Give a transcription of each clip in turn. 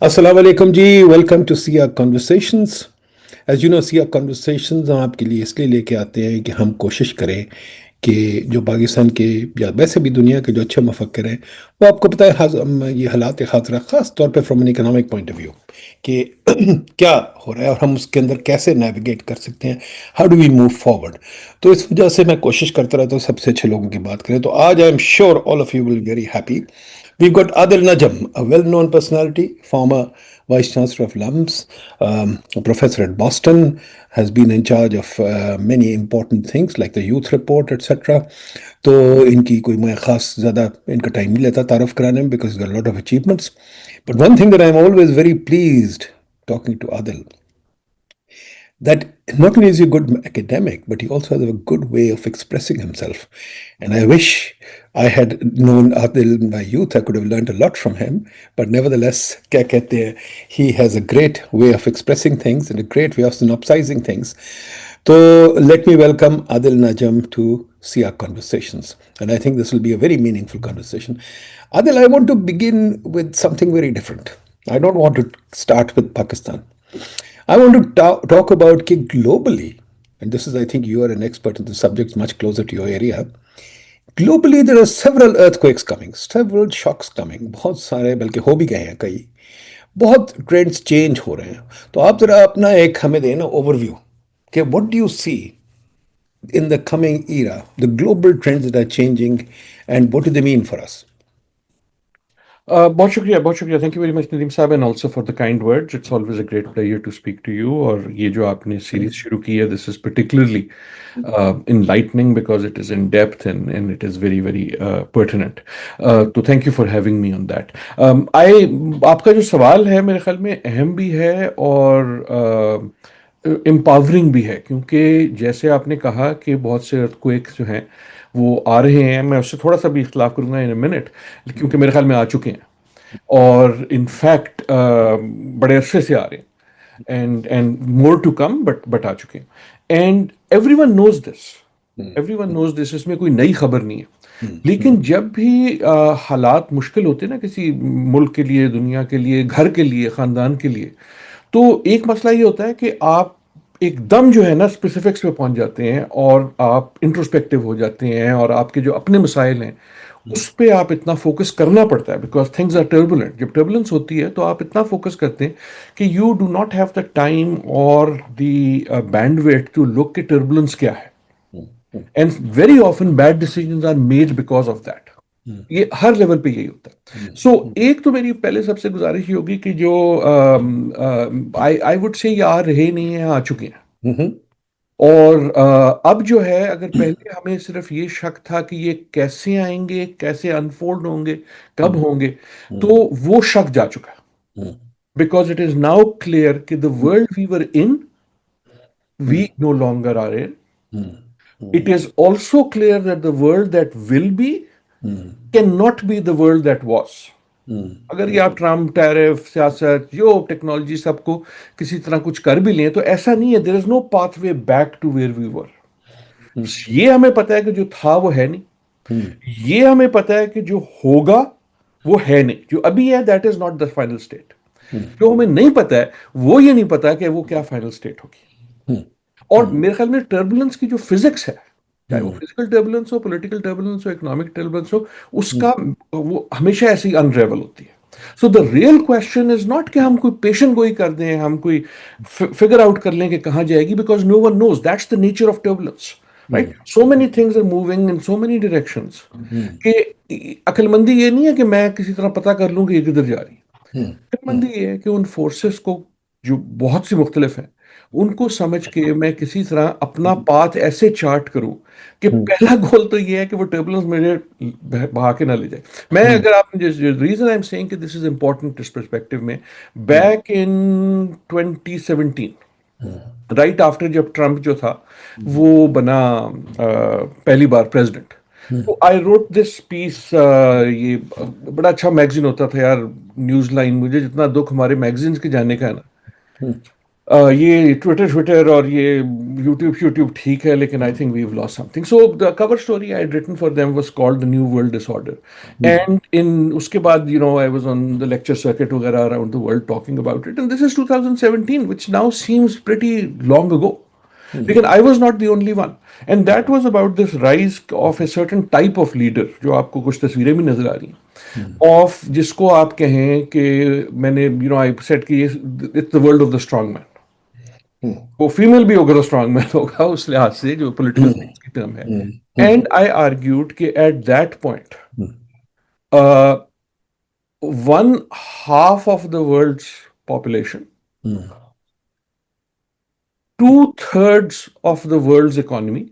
السلام علیکم جی، welcome to سیا کنورسیشنز. ایز یو نو سیا کنورسیشنز ہم آپ کے لیے اس لیے لے کے آتے ہیں کہ ہم کوشش کریں کہ جو پاکستان کے یا ویسے بھی دنیا کے جو اچھے مفکر ہیں وہ آپ کو پتہ ہے یہ حالات خاطرہ خاص طور پہ from an economic point of view کہ کیا ہو رہا ہے اور ہم اس کے اندر کیسے نیویگیٹ کر سکتے ہیں. How do we move forward. تو اس وجہ سے میں کوشش کرتا رہتا ہوں سب سے اچھے لوگوں کی بات کریں. تو آج I am sure all of you will very happy. We've got Adil Najam, a well-known personality, former Vice Chancellor of LUMS, a professor at Boston, has been in charge of many important things like the Youth Report, etc. تو ان کی کوئی میں خاص زیادہ ان کا time نہیں لیتا تعارف کرانے میں because he's got a lot of achievements. But one thing that I'm always very pleased talking to Adil, that not only is he a good academic, but he also has a good way of expressing himself. And I wish I had known Adil in my youth. I could have learned a lot from him. But nevertheless, kya kehte hain, he has a great way of expressing things and a great way of synopsizing things. So let me welcome Adil Najam to SIA Conversations. And I think this will be a very meaningful conversation. Adil, I want to begin with something very different. I don't want to start with Pakistan. I want to talk about کہ globally, and this is, I think you are an expert in the subject, much closer to your area. Globally, there are several earthquakes coming, several shocks coming. بہت سارے بلکہ ہو بھی گئے ہیں کئی. بہت trends change ہو رہے ہیں. تو آپ ذرا اپنا ایک ہمیں دیں نا اوور ویو کہ what do you see in the coming era, the global trends that are changing, and what do they mean for us? بہت شکریہ thank you very much Nadeem صاحب and also for the kind words. It's always a great pleasure to speak to you. اور یہ جو آپ نے series شروع کی ہے this is particularly enlightening because it is in depth and it is very very pertinent. تو thank you for having me on that. آپ کا جو سوال ہے میرے خیال میں اہم بھی ہے اور امپاورنگ بھی ہے کیونکہ جیسے آپ نے کہا کہ بہت سے ارتھکویکس جو ہیں وہ آ رہے ہیں. میں اس سے تھوڑا سا بھی اختلاف کروں گا ان اے منٹ کیونکہ میرے خیال میں آ چکے ہیں اور ان فیکٹ بڑے عرصے سے آ رہے ہیں and more to come but آ چکے ہیں. And everyone knows this. اس میں کوئی نئی خبر نہیں ہے. لیکن جب بھی حالات مشکل ہوتے ہیں نا کسی ملک کے لیے, دنیا کے لیے, گھر کے لیے, خاندان کے لیے, تو ایک مسئلہ یہ ہوتا ہے کہ آپ ایک دم جو ہے نا اسپیسیفکس پہ پہنچ جاتے ہیں اور آپ انٹروسپیکٹو ہو جاتے ہیں اور آپ کے جو اپنے مسائل ہیں اس پہ آپ اتنا فوکس کرنا پڑتا ہے بیکاز تھنگز آر ٹربولنٹ. جب ٹربولنس ہوتی ہے تو آپ اتنا فوکس کرتے ہیں کہ you do not have the time اور the bandwidth to look کہ ٹربولنس کیا ہے. And very often bad decisions are made because of that. یہ ہر لیول پہ یہی ہوتا ہے. سو ایک تو میری پہلے سب سے گزارش یہ ہوگی کہ جو آئی وڈ سے یہ آ رہے نہیں ہیں, آ چکے ہیں. اور اب جو ہے اگر پہلے ہمیں صرف یہ شک تھا کہ یہ کیسے آئیں گے, کیسے انفولڈ ہوں گے, کب ہوں گے, تو وہ شک جا چکا. Because it is now clear کہ the world we were in we no longer are in. It is also clear that the world that will be cannot be the world that was. اگر یہ آپ Trump, tariff, سیاست, جو technology سب کو کسی طرح کچھ کر بھی لیں تو ایسا نہیں ہے. There is no pathway back to where we were. یہ ہمیں پتا ہے کہ جو تھا وہ ہے نہیں. یہ ہمیں پتا ہے کہ جو ہوگا وہ ہے نہیں. جو ابھی ہے that is not the final state. جو ہمیں نہیں پتا ہے وہ یہ نہیں پتا کہ وہ کیا فائنل اسٹیٹ ہوگی. اور میرے خیال میں ٹربولنس کی جو فزکس ہے, چاہے وہ فزیکل ٹربولنس ہو, پولیٹیکل ٹربولنس ہو, اکنامک ٹربولنس ہو, اس کا وہ ہمیشہ ایسی انریول ہوتی ہے. So the real question is not کہ ہم کوئی پیشن گوئی کر دیں, ہم کوئی فگر آؤٹ کر لیں کہ کہاں جائے گی, because no one knows. That's the nature of turbulence, right. So many things are moving in so many directions کہ عقل مندی یہ نہیں ہے کہ میں کسی طرح پتہ کر لوں کہ یہ کدھر جا رہی ہے. عقل مندی یہ ہے کہ ان فورسز کو جو بہت سی مختلف ہیں ان کو سمجھ کے میں کسی طرح اپنا پاتھ ایسے چارٹ کروں کہ پہلا گول تو یہ ہے کہ وہ ٹربولنس مجھے بہا کے نہ لے جائے. میں اگر آپ ریزن آئی ایم سیئنگ کہ this is important us perspective میں, بیک ان 2017 رائٹ آفٹر جب ٹرمپ جو تھا وہ بنا پہلی بار پریزیڈنٹ, تو آئی روٹ دس پیس. یہ بڑا اچھا میگزین ہوتا تھا یار, نیوز لائن. مجھے جتنا دکھ ہمارے میگزینس کے جانے کا ہے نا, یہ ٹویٹر اور یہ یوٹیوب ٹھیک ہے لیکن I think we've lost something. So the cover story I written for them was called the new world disorder. اینڈ اس کے بعد I was on the lecture circuit وغیرہ around the world talking about it, and this is 2017 which now seems pretty long ago. لیکن I was not the only one. And that was about this rise of a certain type of leader جو آپ کو کچھ تصویریں بھی نظر آ رہی ہیں of جس کو آپ کہیں کہ میں نے I said کہ it's the world of the strong man. وہ فیمیل بھی ہوگا تو اسٹرانگ مین ہوگا اس لحاظ سے جو پولیٹیکل کی ٹرم ہے. اینڈ آئی آرگیوڈ کہ at that point 1/2 of the world's population, 2/3 of the world's economy,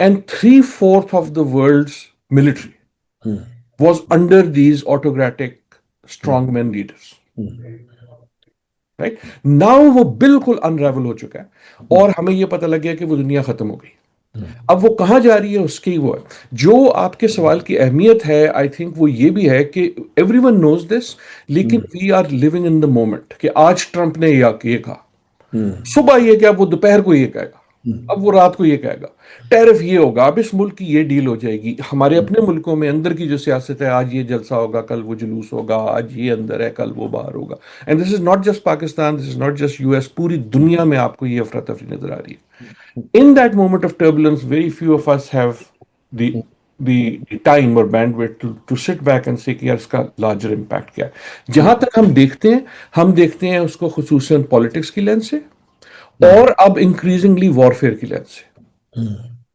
and 3/4 of the world's military was under these autocratic strongman leaders. Right? Now وہ بالکل unravel ہو چکا ہے اور ہمیں یہ پتہ لگ گیا کہ وہ دنیا ختم ہو گئی. اب وہ کہاں جا رہی ہے اس کی وہ ہے. جو آپ کے سوال کی اہمیت ہے آئی تھنک وہ یہ بھی ہے کہ ایوری ون نوز دس, لیکن we are living in the moment کہ آج ٹرمپ نے یہ کہا, صبح یہ کہ اب وہ دوپہر کو یہ کہے گا, اب وہ رات کو یہ کہے گا, ٹیرف یہ ہوگا, اب اس ملک کی یہ ڈیل ہو جائے گی. ہمارے اپنے ملکوں میں اندر کی جو سیاست ہے, آج یہ جلسہ ہوگا, کل وہ جلوس ہوگا, آج یہ اندر ہے, کل وہ باہر ہوگا. And this is not just Pakistan, this is not just US, پوری دنیا میں آپ کو یہ افراتفری نظر آ رہی ہے. In that moment of turbulence, very few of us have the time or bandwidth to sit back and say کہ یار اس کا larger impact کیا ہے. جہاں تک ہم دیکھتے ہیں اس کو خصوصاً پالیٹکس کی لینس سے اور اب انکریزنگلی وارفیئر کی لینس سے.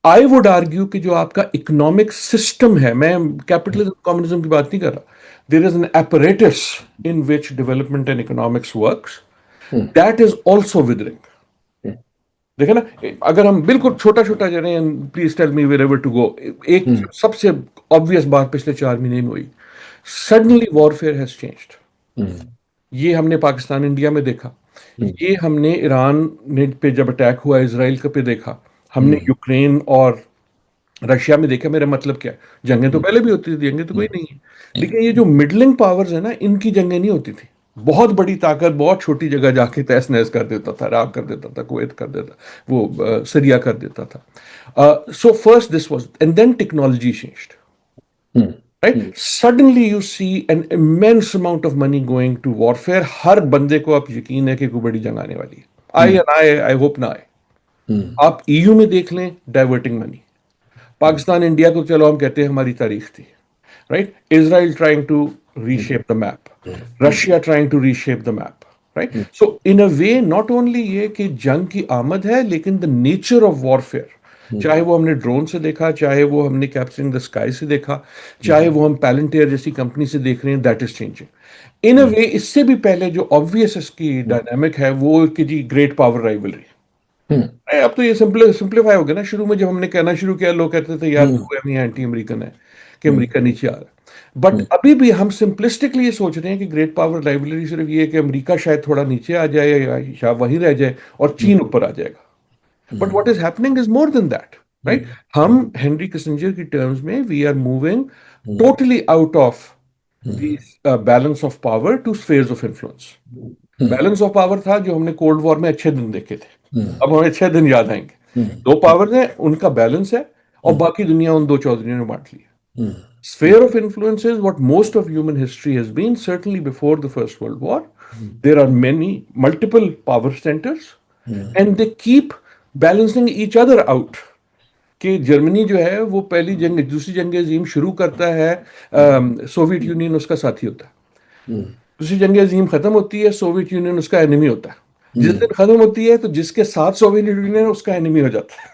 آئی وڈ آرگیو کہ جو آپ کا اکنامک سسٹم ہے, میں کیپٹلزم کمیونزم کی بات نہیں کر رہا, there is an apparatus in which development and economics works, that is also withering. دیکھیں نا, اگر ہم بالکل چھوٹا جا رہے ہیں, please tell me wherever to go, ایک سب سے obvious بات پچھلے 4 مہینے میں ہوئی, سڈنلی وارفیئر ہیز چینجڈ. یہ ہم نے پاکستان انڈیا میں دیکھا, یہ ہم نے ایران پہ جب اٹیک ہوا اسرائیل پہ دیکھا, ہم نے یوکرین اور رشیا میں دیکھا. میرا مطلب کیا ہے, جنگیں تو پہلے بھی ہوتی تھی, جنگیں تو کوئی نہیں ہے, لیکن یہ جو مڈلنگ پاورز ہیں نا, ان کی جنگیں نہیں ہوتی تھی. بہت بڑی طاقت بہت چھوٹی جگہ جا کے تہس نہس کر دیتا تھا, عراق کر دیتا تھا, کویت کر دیتا, وہ سریا کر دیتا تھا. So first this was, and then technology changed. Right? Suddenly you see an immense amount of money going to warfare. ہر بندے کو اب یقین ہے کہ کوئی بڑی جنگ آنے والی ہے. I hope نہ آئے. آپ EU میں دیکھ لیں, ڈائیورٹنگ منی. پاکستان انڈیا کو چلو ہم کہتے ہیں ہماری تاریخ تھی, right. Israel trying to reshape the map, Russia trying to reshape the map, right? So in a way not only یہ کہ جنگ کی آمد ہے, لیکن the nature of warfare, چاہے وہ ہم نے ڈرون سے دیکھا, چاہے وہ ہم نے کیپچرنگ دا اسکائی سے دیکھا, چاہے وہ ہم پیلنٹیئر جیسی کمپنی سے دیکھ رہے ہیں, that is changing. In a وے اس سے بھی پہلے جو obvious اس کی ڈائنامک ہے وہ کہ جی گریٹ پاور رائیولری. اب تو یہ سمپلیفائی ہو گیا نا. شروع میں جب ہم نے کہنا شروع کیا, لوگ کہتے تھے یار تو اینٹی امریکن ہے کہ امریکہ نیچے آ رہا ہے. بٹ ابھی بھی ہم سمپلسٹکلی یہ سوچ رہے ہیں کہ گریٹ پاور رائیولری صرف یہ ہے کہ امریکہ شاید تھوڑا نیچے آ جائے یا وہیں رہ جائے اور چین اوپر آ جائے گا. But what is happening is more than that, right. ہم ہینری کسنجر کی ٹرمز میں we are moving totally out of balance of power to spheres of influence. Balance of power تھا جو ہم نے کولڈ وار میں اچھے دن دیکھے تھے, اب ہمیں اچھے دن یاد آئیں گے. 2 پاورز ہیں, ان کا بیلنس ہے, اور باقی دنیا ان 2 چودھریوں نے بانٹ لی ہے. Sphere of influence is what most of human history has been, certainly before the First World War. There are multiple power centers, and they keep balancing each other out. کہ جرمنی جو ہے وہ دوسری جنگ عظیم شروع کرتا ہے, سوویت یونین اس کا ساتھی ہوتا ہے. دوسری جنگ عظیم ختم ہوتی ہے, سوویت یونین اس کا اینیمی ہوتا ہے. جس دن ختم ہوتی ہے تو جس کے ساتھ سوویت یونین اس کا اینیمی ہو جاتا ہے.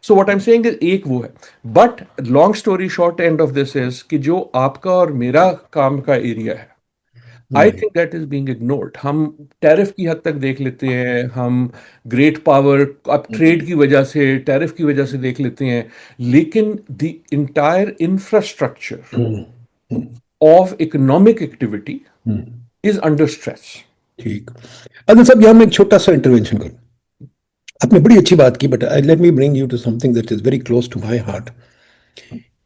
So what I'm saying is ایک وہ ہے. But long story short end of this is کہ جو آپ کا اور میرا کام کا ایریا ہے, I think that is being ignored. ہم ٹیرف کی حد تک دیکھ لیتے ہیں, ہم گریٹ پاور اب ٹریڈ کی وجہ سے, ٹیرف کی وجہ سے دیکھ لیتے ہیں, لیکن the entire infrastructure of economic activity is under stress. ٹھیک. عادل صاحب یہاں میں ایک چھوٹا سا انٹروینشن کروں. آپ نے بڑی اچھی بات کی, but let me bring you to something that is very close to my heart.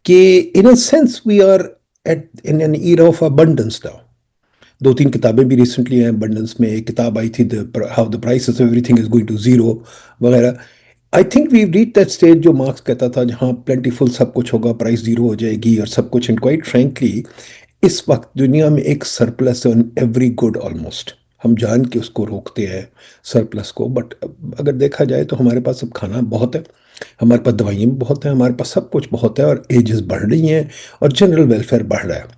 کہ in a sense we are in an era of abundance now. دو تین کتابیں بھی ریسنٹلی ہیں ابنڈنس میں. ایک کتاب آئی تھی how the prices of everything is going to zero وغیرہ. I think we reach that stage جو مارکس کہتا تھا جہاں پلینٹی فل سب کچھ ہوگا, پرائس زیرو ہو جائے گی اور سب کچھ. اینڈ کوائٹ فرینکلی اس وقت دنیا میں ایک surplus on every good almost. ہم جان کے اس کو روکتے ہیں سرپلس کو, بٹ اگر دیکھا جائے تو ہمارے پاس اب کھانا بہت ہے, ہمارے پاس دوائیں بھی بہت ہیں, ہمارے پاس سب کچھ بہت ہے, اور ایجز بڑھ رہی ہیں اور جنرل ویلفیئر بڑھ رہا ہے.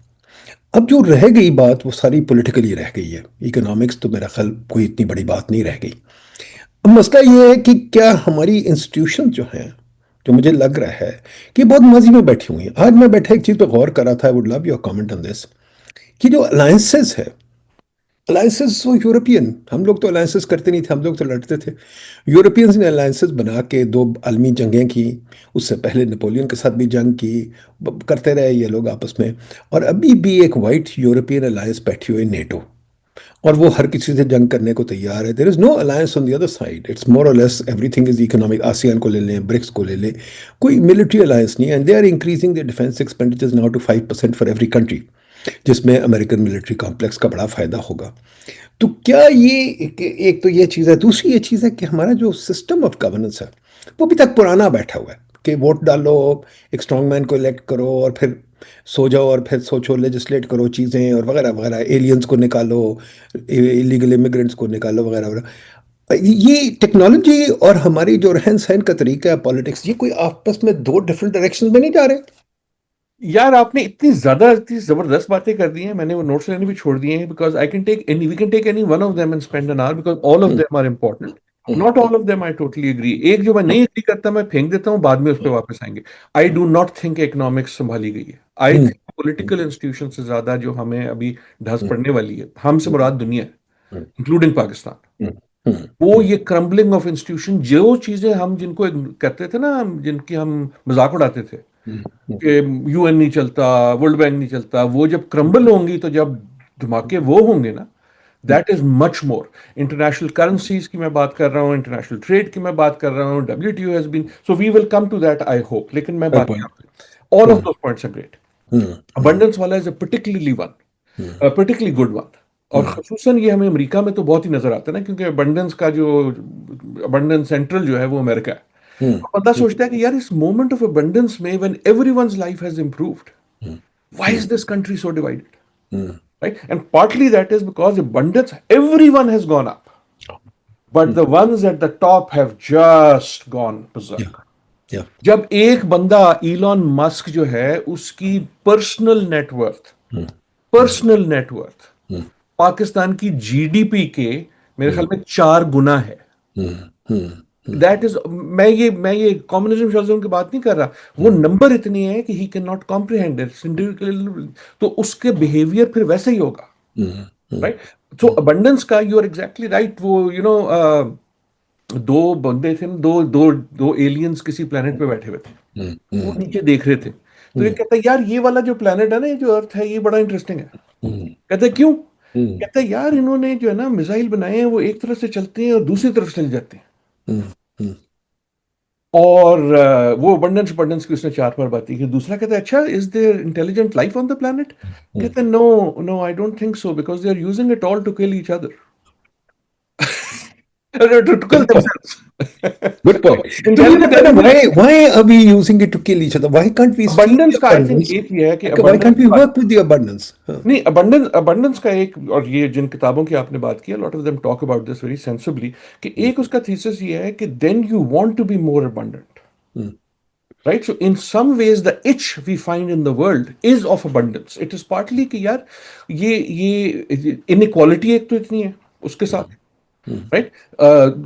اب جو رہ گئی بات وہ ساری پولیٹیکلی رہ گئی ہے. اکنامکس تو میرا خیال کوئی اتنی بڑی بات نہیں رہ گئی. اب مسئلہ یہ ہے کہ کیا ہماری انسٹیٹیوشن جو ہیں, جو مجھے لگ رہا ہے کہ بہت ماضی میں بیٹھی ہوئی ہیں. آج میں بیٹھا ایک چیز پہ غور کر رہا تھا, I would love your comment on this, کہ جو الائنسز ہے, الائنسز وہ یورپین, ہم لوگ تو الائنسز کرتے نہیں تھے, ہم لوگ تو لڑتے تھے. یورپینز نے الائنسز بنا کے دو عالمی جنگیں کی, اس سے پہلے نپولین کے ساتھ بھی جنگ کی, کرتے رہے یہ لوگ آپس میں. اور ابھی بھی ایک وائٹ یورپین الائنس بیٹھی ہوئی نیٹو, اور وہ ہر کسی سے جنگ کرنے کو تیار ہے. There is no alliance on the other side, it's more or less everything is economic. ASEAN کو لے لیں, برکس کو لے لیں, کوئی ملٹری الائنس نہیں. And they are increasing the defence expenditures now to 5% for every country, جس میں امریکن ملٹری کمپلیکس کا بڑا فائدہ ہوگا. تو کیا یہ ایک تو یہ چیز ہے. دوسری یہ چیز ہے کہ ہمارا جو سسٹم آف گورننس ہے وہ ابھی تک پرانا بیٹھا ہوا ہے, کہ ووٹ ڈالو, ایک اسٹرانگ مین کو الیکٹ کرو, اور پھر سو جاؤ, اور پھر سوچو لیجسلیٹ کرو چیزیں اور وغیرہ وغیرہ, ایلینز کو نکالو, ایلیگل امیگرینٹس کو نکالو وغیرہ وغیرہ. یہ ٹیکنالوجی اور ہماری جو رہن سہن کا طریقہ ہے پالیٹکس, یہ کوئی آپس میں دو ڈفرنٹ ڈائریکشن میں نہیں جا رہے؟ یار آپ نے اتنی زبردست باتیں کر دی ہیں, میں نے وہ نوٹس لینے بھی چھوڑ دیے ہیں, because we can take any one of them and spend an hour, because all of them are important. Not all of them I totally agree. ایک جو میں نہیں اگری کرتا میں پھینک دیتا ہوں, بعد میں اس پہ واپس آئیں گے. I do not think economics سنبھالی گئی ہے. آئی تھنک پولیٹیکل انسٹیٹیوشن سے زیادہ جو ہمیں ابھی ڈھس پڑنے والی ہے, ہم سے مراد دنیا ہے انکلوڈنگ پاکستان, وہ یہ کرمبلنگ آف انسٹیٹیوشن, جو چیزیں ہم جن کو کہتے تھے نا, جن کی ہم مذاق اڑاتے تھے کہ یو این نہیں چلتا, ورلڈ بینک نہیں چلتا, وہ جب کرمبل ہوں گی تو جب دھماکے وہ ہوں گے نا, that is much more. International currencies کی میں بات کر رہا ہوں, انٹرنیشنل ٹریڈ کی میں بات کر رہا ہوں, WTO has been, so we will come to that I hope. لیکن میں بات all of those points are great. Abundance والا is a particularly particularly good one, اور خصوصاً یہ ہمیں امریکہ میں تو بہت ہی نظر آتا ہے نا, کیونکہ ابنڈنس کا جو ابنڈنس سینٹرل جو ہے وہ امریکہ ہے. بندہ سوچتا ہے کہ یار اس مومنٹ آف ابنڈنس میں when everyone's life has improved, why is this country so divided? Right? And partly that is because abundance, everyone has gone up. But the ones at the top have just gone berserk. جب ایک بندہ Elon Musk جو ہے, اس کی personal net worth Pakistan کی GDP کے میرے خیال میں 4 گنا ہے. دیٹ از, میں یہ کمیونزم شوزم کی بات نہیں کر رہا, وہ نمبر اتنی ہے کہ he can not comprehend it, تو اس کے بیہیویئر پھر ویسے ہی ہوگا, رائٹ. سو ابنڈنس کا یو آر ایگزیکٹلی رائٹ. وہ دو بندے تھے, دو ایلینز کسی پلانٹ پہ بیٹھے ہوئے تھے, وہ نیچے دیکھ رہے تھے, تو یہ کہتا ہے یار یہ والا جو پلانٹ ہے نا, یہ جو ارتھ ہے, یہ بڑا انٹرسٹنگ ہے. کہتے ہیں کیوں؟ کہتے ہیں یار انہوں نے جو ہے نا میزائل بنائے ہیں, وہ ایک طرف سے چلتے ہیں اور دوسری طرف چل جاتے ہیں. اور وہ ابنڈنس کی اس نے 4 بار بات کی. دوسرا کہتا ہے اچھا is there intelligent life on the planet? کہتے ہیں no I don't think so, because they are using it all to kill each other. To kill themselves. Good point. Why are we using it to kill each other? Why can't we see Abundance the کا I think abundance? ایک یہ ہے کہ Why can't we work with the abundance? نہیں, abundance کا ایک, اور یہ جن کتابوں کی آپ نے بات کی, a lot of them talk about this very sensibly, کہ ایک اس کا thesis یہ ہے کہ then you want to be more abundant. Right? So in some ways the itch we find in the world is of abundance. It is partly کہ یار یہ inequality ایک تو اتنی ہے اس کے ساتھ, right?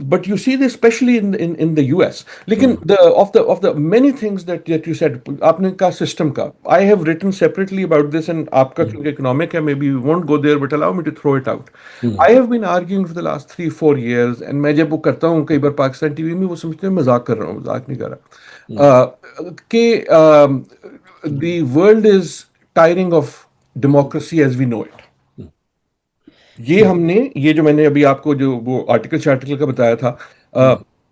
But you see this especially in the US. لیکن of the many things that you said, آپ نے کہا system کا, I have written separately about this, and آپ کا کیونکہ economic ہے, maybe we won't go there, but allow me to throw it out. I have been arguing for the last 3-4 years, and میں جب وہ کرتا ہوں کئی بار پاکستان ٹی وی میں, وہ سمجھتے ہیں مذاق کر رہا ہوں, مذاق نہیں کر رہا, کہ the world is tiring of democracy as we know it. یہ ہم نے, یہ جو میں نے ابھی آپ کو جو وہ آرٹیکل کا بتایا تھا,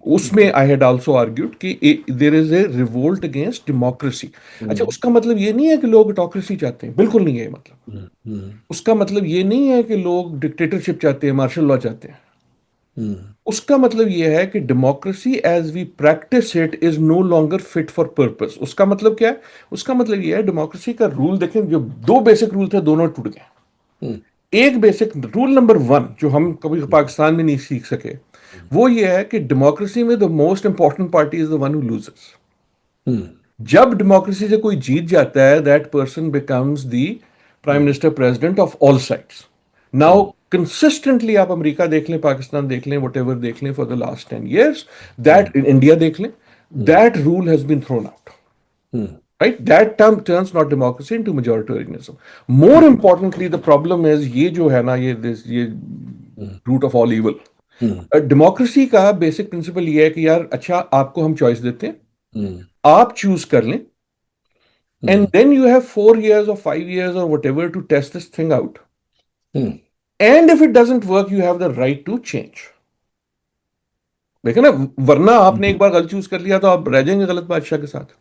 اس میں آئی ہیڈ آلسو آرگیوڈ کہ there is a revolt against democracy. اچھا اس کا مطلب یہ نہیں ہے کہ لوگ آٹوکریسی چاہتے ہیں, بالکل نہیں ہے یہ مطلب. اس کا مطلب یہ نہیں ہے کہ لوگ ڈکٹیٹرشپ چاہتے ہیں, مارشل لا چاہتے ہیں. اس کا مطلب یہ ہے کہ democracy as we practise it is no longer fit for purpose. اس کا مطلب کیا ہے؟ اس کا مطلب یہ ہے ڈیموکریسی کا رول دیکھیں, جو دو بیسک رول تھے دونوں ٹوٹ گئے. ایک بیسک رول نمبر 1 جو ہم کبھی پاکستان میں نہیں سیکھ سکے, وہ یہ ہے کہ ڈیموکریسی میں the most important party is the one who loses. جب ڈیموکریسی سے کوئی جیت جاتا ہے, that person becomes the prime minister president of all sides. Now consistently آپ امریکہ دیکھ لیں, پاکستان دیکھ لیں, وٹ ایور دیکھ لیں for the last 10 years, that India دیکھ لیں, that role has been thrown out. Right? That term turns not democracy into majoritarianism. More importantly, the problem is یہ جو ہے نا, یہ root of all evil. Democracy کا بیسک پرنسپل یہ ہے کہ یار اچھا آپ کو ہم چوائس دیتے ہیں, آپ چوز کر لیں, and then you have 4 years or 5 years or whatever to test this thing out. And if it doesn't work, you have the right to change. دیکھیں نا, ورنہ آپ نے ایک بار غلط چوز کر لیا تو آپ رہ جائیں گے غلط بادشاہ کے ساتھ.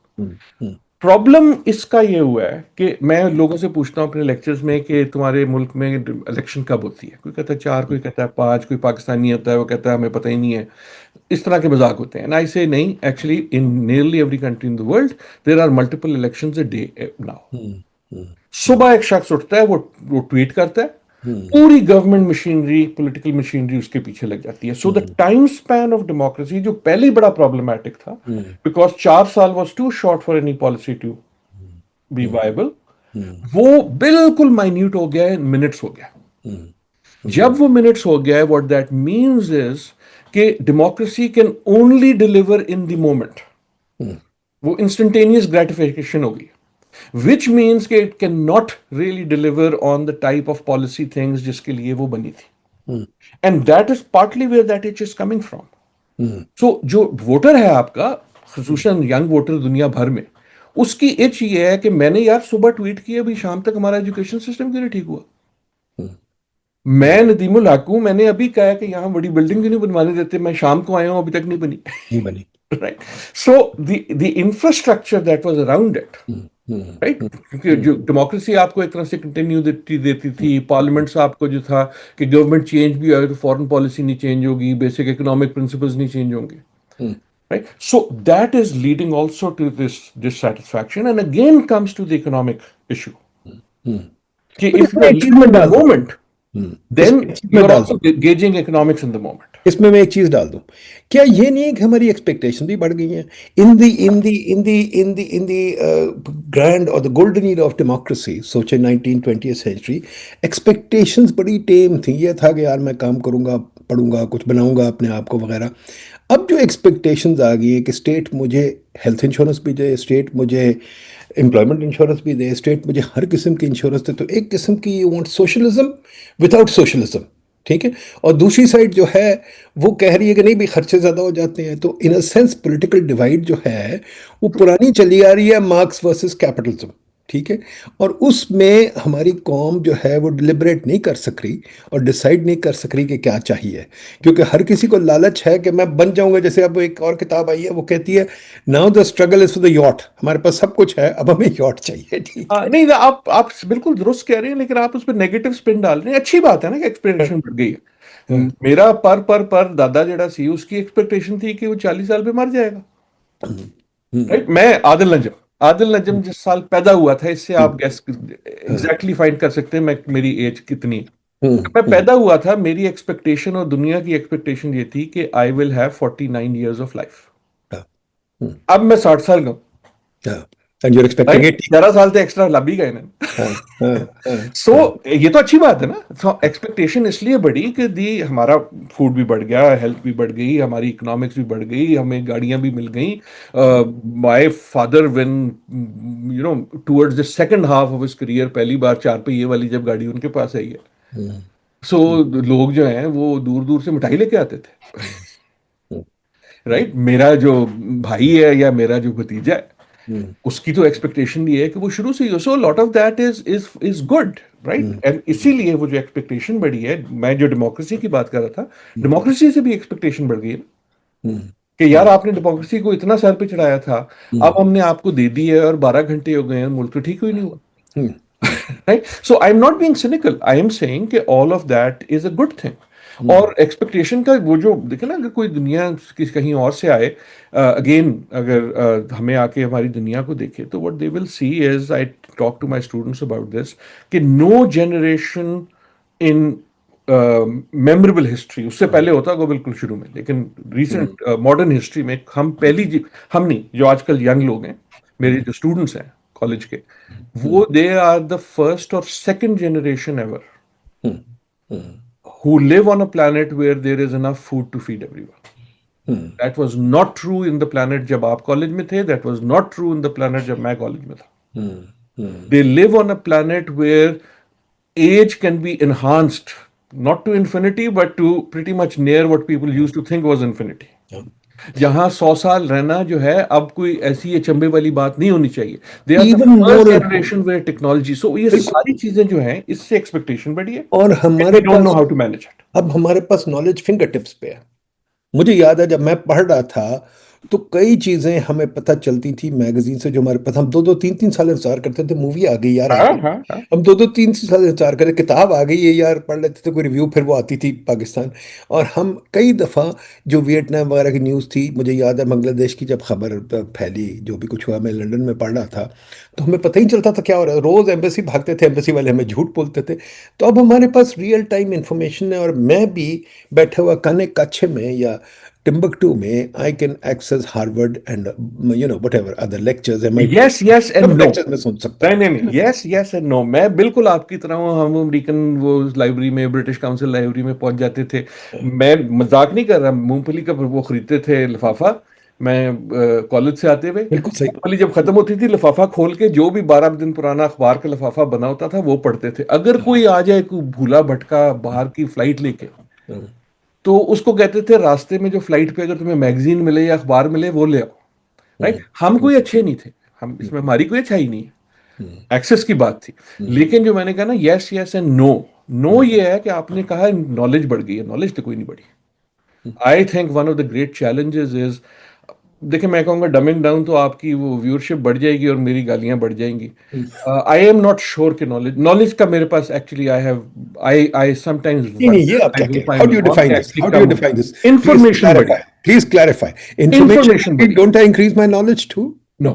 پرابلم اس کا یہ ہوا ہے کہ میں لوگوں سے پوچھتا ہوں اپنے لیکچرز میں کہ تمہارے ملک میں الیکشن کب ہوتی ہے, کوئی کہتا ہے 4, کوئی کہتا ہے 5, کوئی پاکستانی ہوتا ہے وہ کہتا ہے ہمیں پتہ ہی نہیں ہے. اس طرح کے مذاق ہوتے ہیں. And I say نہیں, actually in nearly every country in the world there are multiple elections a day now. صبح ایک شخص اٹھتا ہے, وہ ٹویٹ کرتا ہے, پوری گورنمنٹ مشینری, پولیٹیکل مشینری اس کے پیچھے لگ جاتی ہے. So the time span of democracy جو پہلے بڑا پرابلمٹک تھا, بیکاز 4 سال was too short for any policy to be viable, وہ بالکل مائنیوٹ ہو گیا ہے, منٹس ہو گیا. جب وہ منٹس ہو گیا ہے, واٹ دیٹ مینز از کہ democracy can only deliver in the moment. وہ انسٹنٹینیس گریٹیفیکیشن ہوگی, which means کہ it cannot really deliver on the type of policy things جس کے لیے وہ بنی تھی. And that is partly where that itch is coming from. So جو ووٹر ہے آپ کا, خصوصاً ینگ ووٹر دنیا بھر میں, اس کی ایچ یہ ہے کہ میں نے یار صبح ٹویٹ کیا, ابھی شام تک ہمارا ایجوکیشن سسٹم کیوں نہیں ٹھیک ہوا. میں ندیم الحق ہوں, میں نے ابھی کہا کہ یہاں بڑی بلڈنگ کیوں نہیں بنوانے دیتے, میں شام کو آیا ہوں ابھی تک نہیں بنی. Right? So the infrastructure that was around it, right? کیونکہ جو ڈیموکریسی آپ کو ایک طرح سے کنٹینیوٹی دیتی تھی, پارلیمنٹس آپ کو جو تھا کہ گورنمنٹ چینج بھی ہوئے تو فورن پالیسی نہیں چینج ہوگی, بیسک اکنامک پرنسپلز نہیں چینج ہوں گے. Right? So that is leading also to this dissatisfaction, and again comes to the economic issue. کہ if you are living in the moment, then you are also gauging economics in the moment. اس میں ایک چیز ڈال دوں, کیا یہ نہیں ہے کہ ہماری ایکسپیکٹیشن بھی بڑھ گئی ہیں in the grand or the golden era of democracy, سوچے 19th-20th century, ایکسپیکٹیشنز بڑی ٹیم تھیں. یہ تھا کہ یار میں کام کروں گا, پڑھوں گا, کچھ بناؤں گا اپنے آپ کو وغیرہ. اب جو ایکسپیکٹیشنز آ گئی ہیں کہ اسٹیٹ مجھے ہیلتھ انشورنس بھی دے, اسٹیٹ مجھے امپلائمنٹ انشورنس بھی دے, اسٹیٹ مجھے ہر قسم کی انشورنس دے, تو ایک قسم کی you want socialism without socialism, ٹھیک ہے. اور دوسری سائڈ جو ہے وہ کہہ رہی ہے کہ نہیں بھی خرچے زیادہ ہو جاتے ہیں. تو ان اے سینس پولیٹیکل ڈیوائڈ جو ہے وہ پرانی چلی آ رہی ہے, مارکس ورسز کیپٹلزم, ٹھیک ہے. اور اس میں ہماری قوم جو ہے وہ ڈیلیبریٹ نہیں کر سک رہی اور ڈیسائیڈ نہیں کر سک رہی کہ کیا چاہیے, کیونکہ ہر کسی کو لالچ ہے کہ میں بن جاؤں گا. جیسے اب ایک اور کتاب آئی ہے, وہ کہتی ہے now the struggle is for the yacht, ہمارے پاس سب کچھ ہے, اب ہمیں یاٹ چاہیے. ٹھیک نہیں, آپ بالکل درست کہہ رہے ہیں, لیکن آپ اس پہ نیگیٹو سپن ڈال رہے ہیں. اچھی بات ہے نا کہ ایکسپیکٹیشن بڑھ گئی ہے. میرا پر دادا جڑا سی, اس کی ایکسپیکٹیشن تھی کہ وہ 40 سال پہ مر جائے گا. میں عادل نجم جس سال پیدا ہوا تھا, اس سے آپ گیس ایگزیکٹلی فائنڈ کر سکتے ہیں میری ایج کتنی. میں پیدا ہوا تھا, میری ایکسپیکٹیشن اور دنیا کی ایکسپیکٹیشن یہ تھی کہ I will have 49 years of life. اب میں 60 سال کا ہوں, 11 سال تو ایکسٹرا لب ہی گئے نا. سو یہ تو اچھی بات ہے نا. ایکسپیکٹیشن اس لیے بڑھی کہ ہمارا فوڈ بھی بڑھ گیا, ہیلتھ بھی بڑھ گئی, ہماری اکنامکس بھی بڑھ گئی, ہمیں گاڑیاں بھی مل گئیں. My father when you know towards the second half of his career, پہلی بار 4 پہیے والی جب گاڑی ان کے پاس آئی ہے, سو لوگ جو ہیں وہ دور دور سے مٹھائی لے کے آتے تھے. رائٹ, میرا جو بھائی ہے یا میرا جو بھتیجا ہے, اس کی تو ایکسپیکٹیشن یہ ہے کہ وہ شروع سے ہی ہو. So lot of that is good, right. And اسی لیے وہ جو ایکسپیکٹیشن بڑھی ہے, میں جو ڈیموکریسی کی بات کر رہا تھا, ڈیموکریسی سے بھی ایکسپیکٹیشن بڑھ گئی ہے. کہ یار آپ نے ڈیموکریسی کو اتنا سر پہ چڑھایا تھا, اب ہم نے آپ کو دے دی ہے اور 12 گھنٹے ہو گئے ہیں, ملک تو ٹھیک ہوئی نہیں ہوا. Right? So I'm not being cynical. I am saying کہ all of that is a good thing. اور ایکسپیکٹیشن کا وہ جو دیکھیں نا, اگر کوئی دنیا کہیں اور سے آئے, اگین اگر ہمیں آ کے ہماری دنیا کو دیکھے تو what they will see is, I talk to my students about this, کہ no generation in memorable history, اس سے پہلے ہوتا وہ بالکل شروع میں, لیکن ریسنٹ ماڈرن ہسٹری میں ہم ہم نہیں, جو آج کل ینگ لوگ ہیں, میرے جو اسٹوڈنٹس ہیں کالج کے, وہ دے آر دا فرسٹ اور second generation ever who live on a planet where there is enough food to feed everyone. That was not true in the planet جب آپ کالج میں تھے, that was not true in the planet جب میں college میں تھا. They live on a planet where age can be enhanced, not to infinity, but to pretty much near what people used to think was infinity. جہاں 100 سال رہنا جو ہے اب کوئی ایسی اچنبے والی بات نہیں ہونی چاہیے. They are the Even first more generation where technology, so یہ ساری چیزیں جو ہیں اس سے ایکسپیکٹیشن بڑھی ہے, اور and ہمارے they don't know pass how to manage it. اب ہمارے پاس نالج فنگر ٹپس پہ ہے. مجھے یاد ہے جب میں پڑھ رہا تھا تو کئی چیزیں ہمیں پتہ چلتی تھی میگزین سے, جو ہمارے پاس, ہم 2-3 سال انتظار کرتے تھے, مووی آ گئی یار, آ گئی. ہم 2-3 سال انتظار کرتے, کتاب آ گئی ہے یار, پڑھ لیتے تھے کوئی ریویو, پھر وہ آتی تھی پاکستان. اور ہم کئی دفعہ جو ویٹنام وغیرہ کی نیوز تھی, مجھے یاد ہے بنگلہ دیش کی جب خبر پھیلی, جو بھی کچھ ہوا, میں لنڈن میں پڑھ رہا تھا, تو ہمیں پتہ ہی نہیں چلتا تھا کیا ہو رہا ہے. روز ایمبیسی بھاگتے تھے, ایمبیسی والے ہمیں جھوٹ بولتے تھے. تو اب ہمارے پاس ریئل ٹائم انفارمیشن ہے, اور میں بھی بیٹھے ہوا کانے کچھ میں یا ٹمبکٹو میں, I can access Harvard and what ever other lectures, Yes, yes and no. Lectures میں سن سکتا ہوں. نہیں, yes, yes and no. میں بالکل آپ کی طرح ہوں. ہم امریکن وہ لائبریری میں, برٹش کاؤنسل لائبریری میں پہنچ جاتے تھے. میں مذاق نہیں کر رہا, مونگ پھلی کا وہ خریدتے تھے لفافہ, میں کالج سے آتے ہوئے, بالکل صحیح. مونگ پھلی جب ختم ہوتی تھی, لفافہ کھول کے جو بھی 12 دن پرانا اخبار کا لفافہ بنا ہوتا تھا وہ پڑھتے تھے. اگر کوئی آ جائے, کوئی بھولا بھٹکا باہر کی فلائٹ لے کے, تو اس کو کہتے تھے راستے میں جو فلائٹ پہ اگر تمہیں میگزین ملے یا اخبار ملے وہ لے آؤ. رائٹ, ہم کوئی اچھے نہیں تھے, ہم اس میں ہماری کوئی اچھائی نہیں ہے, ایکسس کی بات تھی. لیکن جو میں نے کہا نا, یس یس اینڈ نو. نو یہ ہے کہ آپ نے کہا نالج بڑھ گئی ہے, نالج تو کوئی نہیں بڑھی. I think one of the great challenges is, دیکھیں میں کہوں گا ڈمنگ ڈاؤن تو آپ کی وہ ویورشپ بڑھ جائے گی اور میری گالیاں بڑھ جائیں گی. آئی ایم ناٹ شیور کہ نالج کا میرے پاس ایکچولی آئی سم ٹائمز نہیں, یہ آپ کیا کہہ رہے ہیں؟ How do you define this? How do you define this? Information بڑھی. Please clarify. Information بڑھی. Don't I increase my knowledge too? No.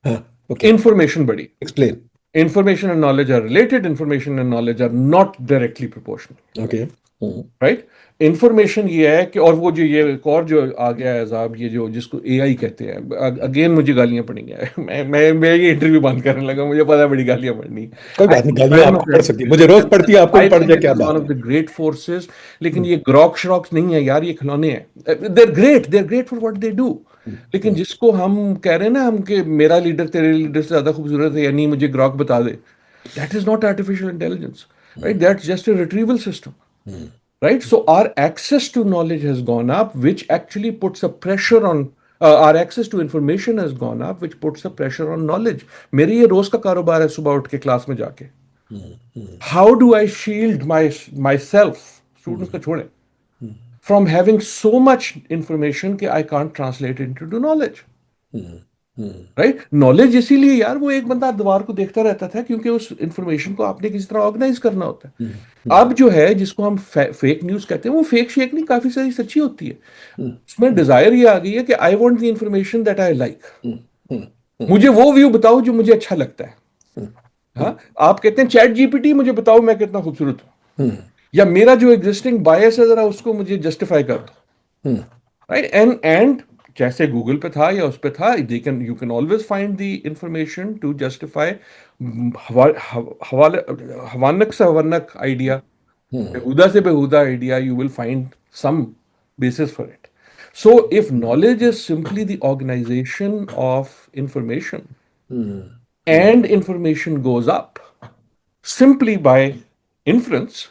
Okay. Information بڑھی. Explain. Information and knowledge are related. Information and knowledge are not directly proportional. Okay. Right. Information یہ ہے کہ, اور وہ جو یہ ایک اور جو آ گیا ہے عذاب, یہ جو جس کو اے آئی کہتے ہیں, اگین مجھے گالیاں پڑیں گے, میں یہ انٹرویو بند کرنے لگا, مجھے پتا ہے بڑی گالیاں پڑنی. کوئی بات نہیں, گالیاں آپ کو پڑ سکتی, مجھے روز پڑتی ہے, آپ کو پڑ جائے, کیا بات ہے. One of the great forces. لیکن یہ گراک شراکس نہیں ہے یار, یہ کھلونے ہیں. They are great for what they do. لیکن جس کو ہم کہہ رہے ہیں نا ہم کہ میرا لیڈر تیرے لیڈر سے زیادہ خوبصورت ہے, یعنی مجھے گراک بتا دے, that is not artificial intelligence. Right, that's just a retrieval system. Right, so our access to knowledge has gone up, which actually puts a pressure on our access to information has gone up, which puts a pressure on knowledge. میری یہ روز کا کاروبار ہے, صبح اٹھ کے class میں جا کے, how do I shield myself, students کا چھوڑیں, from having so much information کہ I can't translate it into knowledge. Right, knowledge اسی لیے یار وہ ایک بندہ دیوار کو دیکھتا رہتا تھا, کیونکہ اس انفارمیشن کو آپ نے کسی طرح آرگنائز کرنا ہوتا ہے. اب جو ہے جس کو ہم فیک نیوز کہتے ہیں, وہ فیک شیک نہیں, کافی ساری سچی ہوتی ہے. اس میں ڈیزائر یہ آ گئی ہے کہ I want the information that I like. مجھے وہ ویو بتاؤ جو مجھے اچھا لگتا ہے. ہاں, آپ کہتے ہیں چیٹ جی پی ٹی مجھے بتاؤ میں کتنا خوبصورت ہوں, یا میرا جو ایگزسٹنگ بایس ہے ذرا اس کو مجھے جسٹیفائی کر دو. رائٹ, اینڈ جیسے گوگل پہ تھا یا اس پہ تھا, you can always find the information to justify حوانک سے حوانک آئیڈیا, بےہودہ سے بےہودہ idea, you will find some basis for it. So if knowledge is simply the organisation of information, and information goes up simply by inference,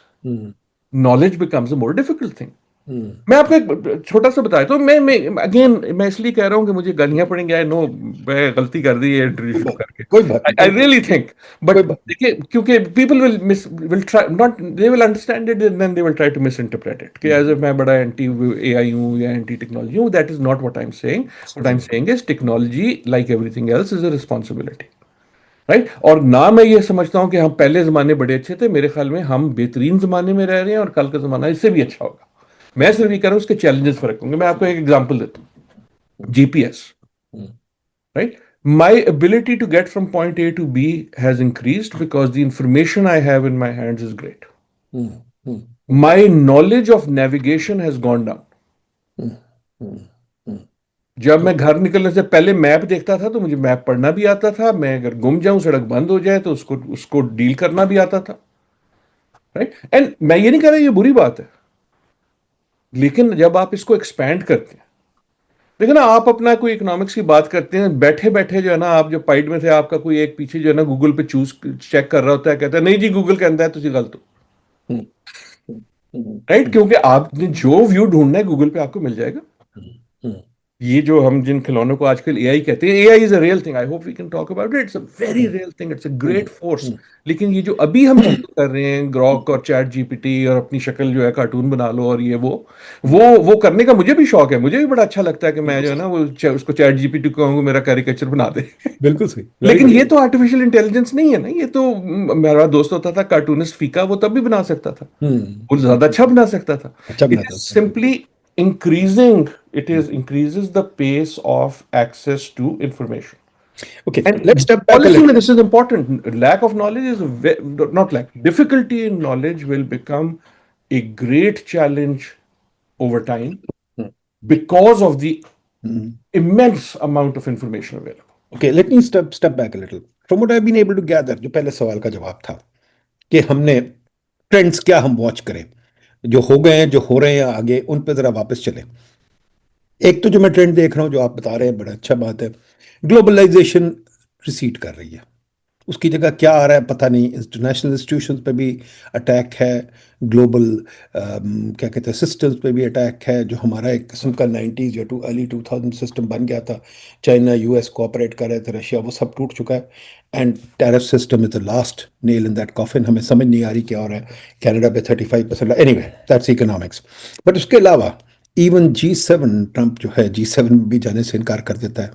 knowledge becomes a more difficult thing. میں آپ کو ایک چھوٹا سا بتایا تو میں اگین میں اس لیے کہہ رہا ہوں کہ مجھے گالیاں پڑیں گے. آئی نو میں غلطی کر دی ہے انٹرویو کوئی شروع بات کر کے. کوئی بات نہیں آئی کوئی بات ریئلی تھنک کوئی بٹ بات دیکھیے کیونکہ people will try not they will understand it and then they will try to misinterpret it کہ ایز اے میں بڑا اینٹی اے آئی ہوں یا اینٹی ٹیکنالوجی ہوں. That is not what I am saying. What I am seeing is technology like everything else is a responsibility right. اور نہ میں یہ سمجھتا ہوں کہ ہم پہلے زمانے بڑے اچھے تھے. میرے خیال میں ہم بہترین زمانے میں رہ رہے ہیں اور کل کا زمانہ اس سے بھی اچھا ہوگا. میں صرف یہ کہہ رہا ہوں اس کے چیلنجز فرق ہوں گے. میں آپ کو ایک ایگزامپل دیتا ہوں. G P S right. My ability to get from point A to B has increased because the information I have in my hands is great. My knowledge of navigation has gone down. جب میں گھر نکلنے سے پہلے map دیکھتا تھا تو مجھے میپ پڑھنا بھی آتا تھا. میں اگر گم جاؤں سڑک بند ہو جائے تو اس کو ڈیل کرنا بھی آتا تھا. رائٹ. اینڈ میں یہ نہیں کہہ رہا یہ بری بات ہے, لیکن جب آپ اس کو ایکسپینڈ کرتے ہیں, دیکھیں نا آپ اپنا کوئی اکنامکس کی بات کرتے ہیں, بیٹھے بیٹھے جو ہے نا آپ جو پائٹ میں تھے آپ کا کوئی ایک پیچھے جو ہے نا گوگل پہ چیک کر رہا ہوتا ہے, کہتا ہے نہیں جی گوگل کہتا ہے تو غلط ہو. رائٹ. کیونکہ آپ نے جو ویو ڈھونڈنا ہے گوگل پہ آپ کو مل جائے گا. یہ جو ہم جن کھلونوں کو آج کل اے آئی کہتے ہیں, A I is a real thing. I hope we can talk about it. It's a very real thing. It's a great force. لیکن یہ جو ابھی ہم چیزیں کر رہے ہیں, گروک اور چیٹ جی پی ٹی اور اپنی شکل جو ہے کارٹون بنا لو اور یہ وہ کرنے کا مجھے بھی شوق ہے. مجھے بھی بڑا اچھا لگتا ہے کہ میں جو ہے نا وہ اس کو چیٹ جی پی ٹی کو کہوں میرا کیریکیچر بنا دے. بالکل صحیح. لیکن یہ تو آرٹیفیشل انٹیلیجنس نہیں ہے نا. یہ تو میرا دوست ہوتا تھا کارٹونسٹ فیکا, وہ تب بھی بنا سکتا تھا, وہ زیادہ اچھا بنا سکتا تھا. اچھا It بنا is تھا. simply increases the pace of access to information. Okay let's And step back policy میں this is important. Lack of knowledge is not lack. Difficulty in knowledge will become a great challenge over time because of the immense amount of information available. Okay let me step back little from what I been able to gather. جو پہلے سوال کا جواب تھا کہ ہم نے trends کیا ہم واچ کریں, جو ہو گئے ہیں جو ہو رہے ہیں آگے, ان پہ ذرا واپس چلیں. ایک تو جو میں ٹرینڈ دیکھ رہا ہوں جو آپ بتا رہے ہیں بڑا اچھا بات ہے, گلوبلائزیشن ریسیڈ کر رہی ہے. اس کی جگہ کیا آ رہا ہے پتہ نہیں. انٹرنیشنل انسٹیٹیوشنز پہ بھی اٹیک ہے, گلوبل کیا کہتے ہیں سسٹمز پہ بھی اٹیک ہے. جو ہمارا ایک قسم کا 90s یا ارلی 2000 سسٹم بن گیا تھا, چائنا یو ایس کوآپریٹ کر رہے تھے, رشیا, وہ سب ٹوٹ چکا ہے. And tariff system is the last nail in that coffin. ہمیں سمجھ نہیں آ رہی کیا ہو رہا ہے. کینیڈا پہ 35%. Anyway that's economics. But اس کے علاوہ ایون G7, ٹرمپ جو ہے G7 میں بھی جانے سے انکار کر دیتا ہے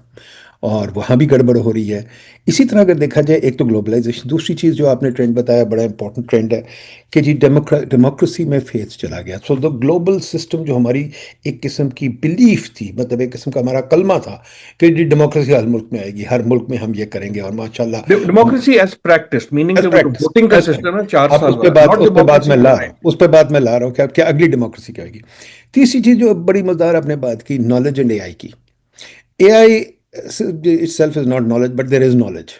اور وہاں بھی گڑبڑ ہو رہی ہے. اسی طرح اگر دیکھا جائے ایک تو گلوبلائزیشن, دوسری چیز جو آپ نے ٹرینڈ بتایا بڑا امپورٹنٹ ٹرینڈ ہے کہ جی ڈیموکریسی میں فیتھ چلا گیا. سو دا گلوبل سسٹم جو ہماری ایک قسم کی بلیف تھی, مطلب ایک قسم کا ہمارا کلمہ تھا کہ جی ڈیموکریسی ہر ملک میں آئے گی, ہر ملک میں ہم یہ کریں گے, اور ماشاء اللہ Democracy as practiced, meaning کہ وہ ووٹنگ کا سسٹم ہے 4 آپ سال اس پہ والا, not اس پہ بات democracy میں as a لا رہا right. ہوں, اس پہ بات میں لا رہا ہوں کہ کیا اگلی ڈیموکریسی کیا ہوگی. تیسری چیز جو بڑی مزدار آپ نے بات کی, نالج اینڈ اے آئی کی. A I itself is not knowledge but there is knowledge.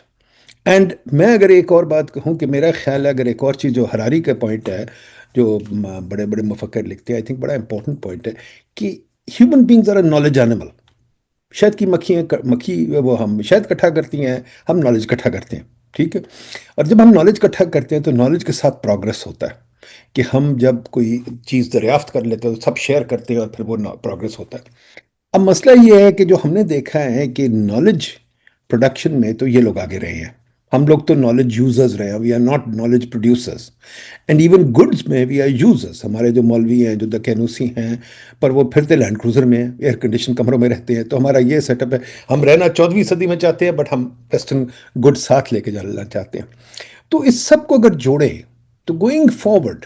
And میں اگر ایک اور بات کہوں کہ میرا خیال ہے, اگر ایک اور چیز جو ہراری کا پوائنٹ ہے جو بڑے بڑے مفکر لکھتے ہیں, آئی تھنک بڑا امپورٹنٹ پوائنٹ ہے کہ human beings are a knowledge animal. شہد کی مکھی وہ ہم شہد اکٹھا کرتی ہیں, ہم نالج اکٹھا کرتے ہیں, ٹھیک ہے. اور جب ہم نالج اکٹھا کرتے ہیں تو نالج کے ساتھ پروگرس ہوتا ہے کہ ہم جب کوئی چیز دریافت کر لیتے ہیں تو سب شیئر کرتے ہیں اور پھر وہ پروگرس ہوتا ہے. اب مسئلہ یہ ہے کہ جو ہم نے دیکھا ہے کہ نالج پروڈکشن میں تو یہ لوگ آگے رہے ہیں, ہم لوگ تو نالج یوزرز رہے ہیں, we are not knowledge producers. And even goods میں وی آر یوزرز. ہمارے جو مولوی ہیں, جو دقیانوسی ہیں, پر وہ پھرتے لینڈ کروزر میں ہیں, ایئر کنڈیشن کمروں میں رہتے ہیں. تو ہمارا یہ سیٹ اپ ہے, ہم رہنا 14ویں صدی میں چاہتے ہیں بٹ ہم ویسٹرن گڈ ساتھ لے کے جانا چاہتے ہیں. تو اس سب کو اگر جوڑے تو گوئنگ فارورڈ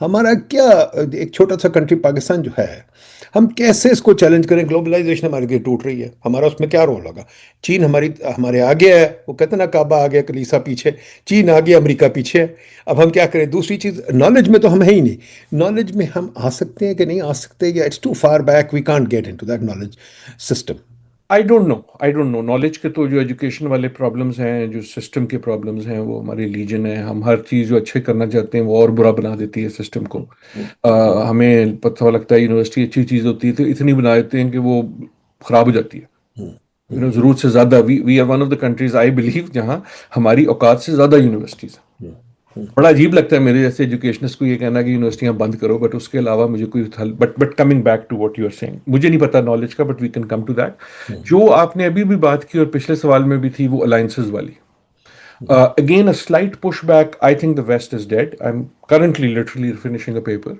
ہمارا کیا, ایک چھوٹا سا کنٹری پاکستان جو ہے, ہم کیسے اس کو چیلنج کریں. گلوبلائزیشن ہمارے لیے ٹوٹ رہی ہے, ہمارا اس میں کیا رول ہوگا. چین ہمارے آگے ہے, وہ کہتے ہیں نا کعبہ آگے کلیسا پیچھے, چین آگے امریکہ پیچھے ہے. اب ہم کیا کریں. دوسری چیز نالج میں تو ہم ہے ہی نہیں. نالج میں ہم آ سکتے ہیں کہ نہیں آ سکتے, یا it's too far back, we can't get into that knowledge system. I don't know. Knowledge کے تو جو ایجوکیشن والے پرابلمس ہیں, جو سسٹم کے پرابلمس ہیں, وہ ہمارے لیجن ہیں. ہم ہر چیز جو اچھے کرنا چاہتے ہیں وہ اور برا بنا دیتی ہے سسٹم کو. ہمیں پتہ لگتا ہے یونیورسٹی اچھی چیز ہوتی ہے تو اتنی بنا دیتے ہیں کہ وہ خراب ہو جاتی ہے. ضرورت سے زیادہ. We are one of the countries I believe جہاں ہماری اوقات سے زیادہ یونیورسٹیز ہیں. بڑا عجیب لگتا ہے میرے جیسے ایجوکیشنسٹ کو یہ کہنا کہ یونیورسٹیاں بند کرو، بٹ اس کے علاوہ مجھے کوئی حل، but coming back to what you are saying, مجھے نہیں پتا نالج کا، but we can come to that. جو آپ نے ابھی بھی بات کی اور پچھلے سوال میں بھی تھی، وہ الائنسز والی. Again, a slight pushback. I think the West is dead. I'm currently literally finishing a paper,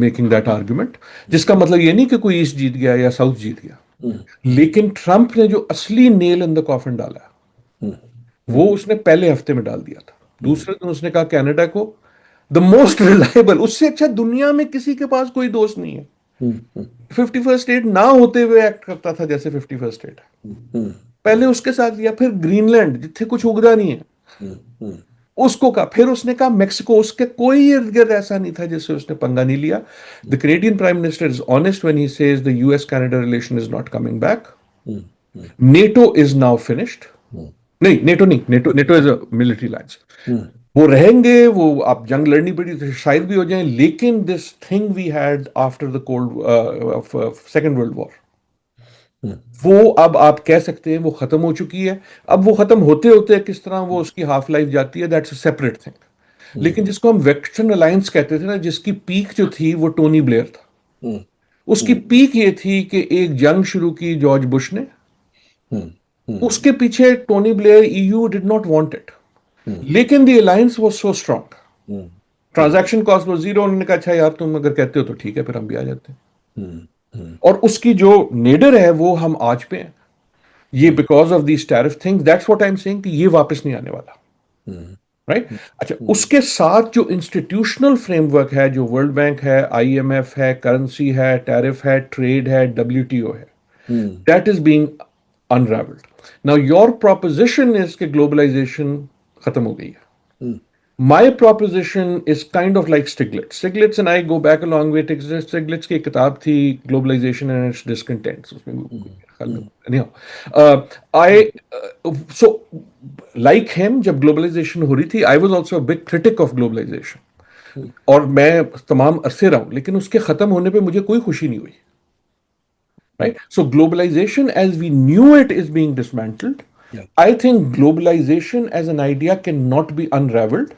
making that argument. جس کا مطلب یہ نہیں کہ کوئی ایسٹ جیت گیا یا ساؤتھ جیت گیا، لیکن ٹرمپ نے جو اصلی نیل ان دا کافن ڈالا وہ اس نے پہلے ہفتے میں ڈال دیا تھا. دوسرے دن اس نے کہا کینیڈا کو دا موسٹ ریلائبل، اس سے اچھا دنیا میں کسی کے پاس کوئی دوست نہیں ہے. 51st اسٹیٹ نہ ہوتے ہوئے ایکٹ کرتا تھا جیسے 51st اسٹیٹ ہے. پہلے اس کے ساتھ لیا، پھر گرین لینڈ جتنے کچھ اگدا نہیں ہے اس کو کہا، پھر اس نے کہا میکسیکو، اس کے کوئی ارد گرد ایسا نہیں تھا جس سے اس نے پنگا نہیں لیا. The Canadian prime minister is honest when he says the US Canada relation is not coming back. NATO is now finished. نہیں، نیٹو نہیں، NATO is a military alliance. وہ رہیں گے، وہ آپ جنگ لڑنی پڑی تو شاید بھی ہو جائیں، لیکن this thing we had after the Second World War, وہ اب آپ کہہ سکتے ہیں وہ ختم ہو چکی ہے. اب وہ ختم ہوتے ہوتے کس طرح وہ اس کی ہاف لائف جاتی ہے، دیٹس اے سیپریٹ تھنگ. لیکن جس کو ہم ویسٹرن الائنس کہتے تھے نا، جس کی پیک جو تھی وہ ٹونی بلیئر تھا. اس کی پیک یہ تھی کہ ایک جنگ شروع کی جارج بش نے، اس کے پیچھے Tony Blair EU did not want it, لیکن the alliance was so strong, transaction cost was zero. انہوں نے کہا اچھا یار تم اگر کہتے ہو تو ٹھیک ہے، پھر ہم بھی آ جاتے ہیں. اور اس کی جو نیڈر ہے وہ ہم آج پہ ہیں، یہ because of these tariff things. That's what I am saying کہ یہ واپس نہیں آنے والا، رائٹ. اچھا، اس کے ساتھ جو انسٹیٹیوشنل فریم ورک ہے، جو ورلڈ بینک ہے، IMF ہے، کرنسی ہے، ٹیرف ہے، ٹریڈ ہے، WTO ہے، that is being unraveled. Now your proposition is کہ globalization ختم ہو گئی ہے. My proposition is kind of like Stiglitz. Stiglitz and I go back a long way. Stiglitz کی کتاب تھی Globalization and its Discontents. اس میں anyhow, so like him جب globalization ہو رہی تھی I was also a big critic of globalization. اور میں تمام عرصے رہا ہوں، لیکن اس کے ختم ہونے پہ مجھے کوئی خوشی نہیں ہوئی. Right? So globalization as we knew it is being dismantled. Yeah. I think globalization as an idea cannot be unraveled.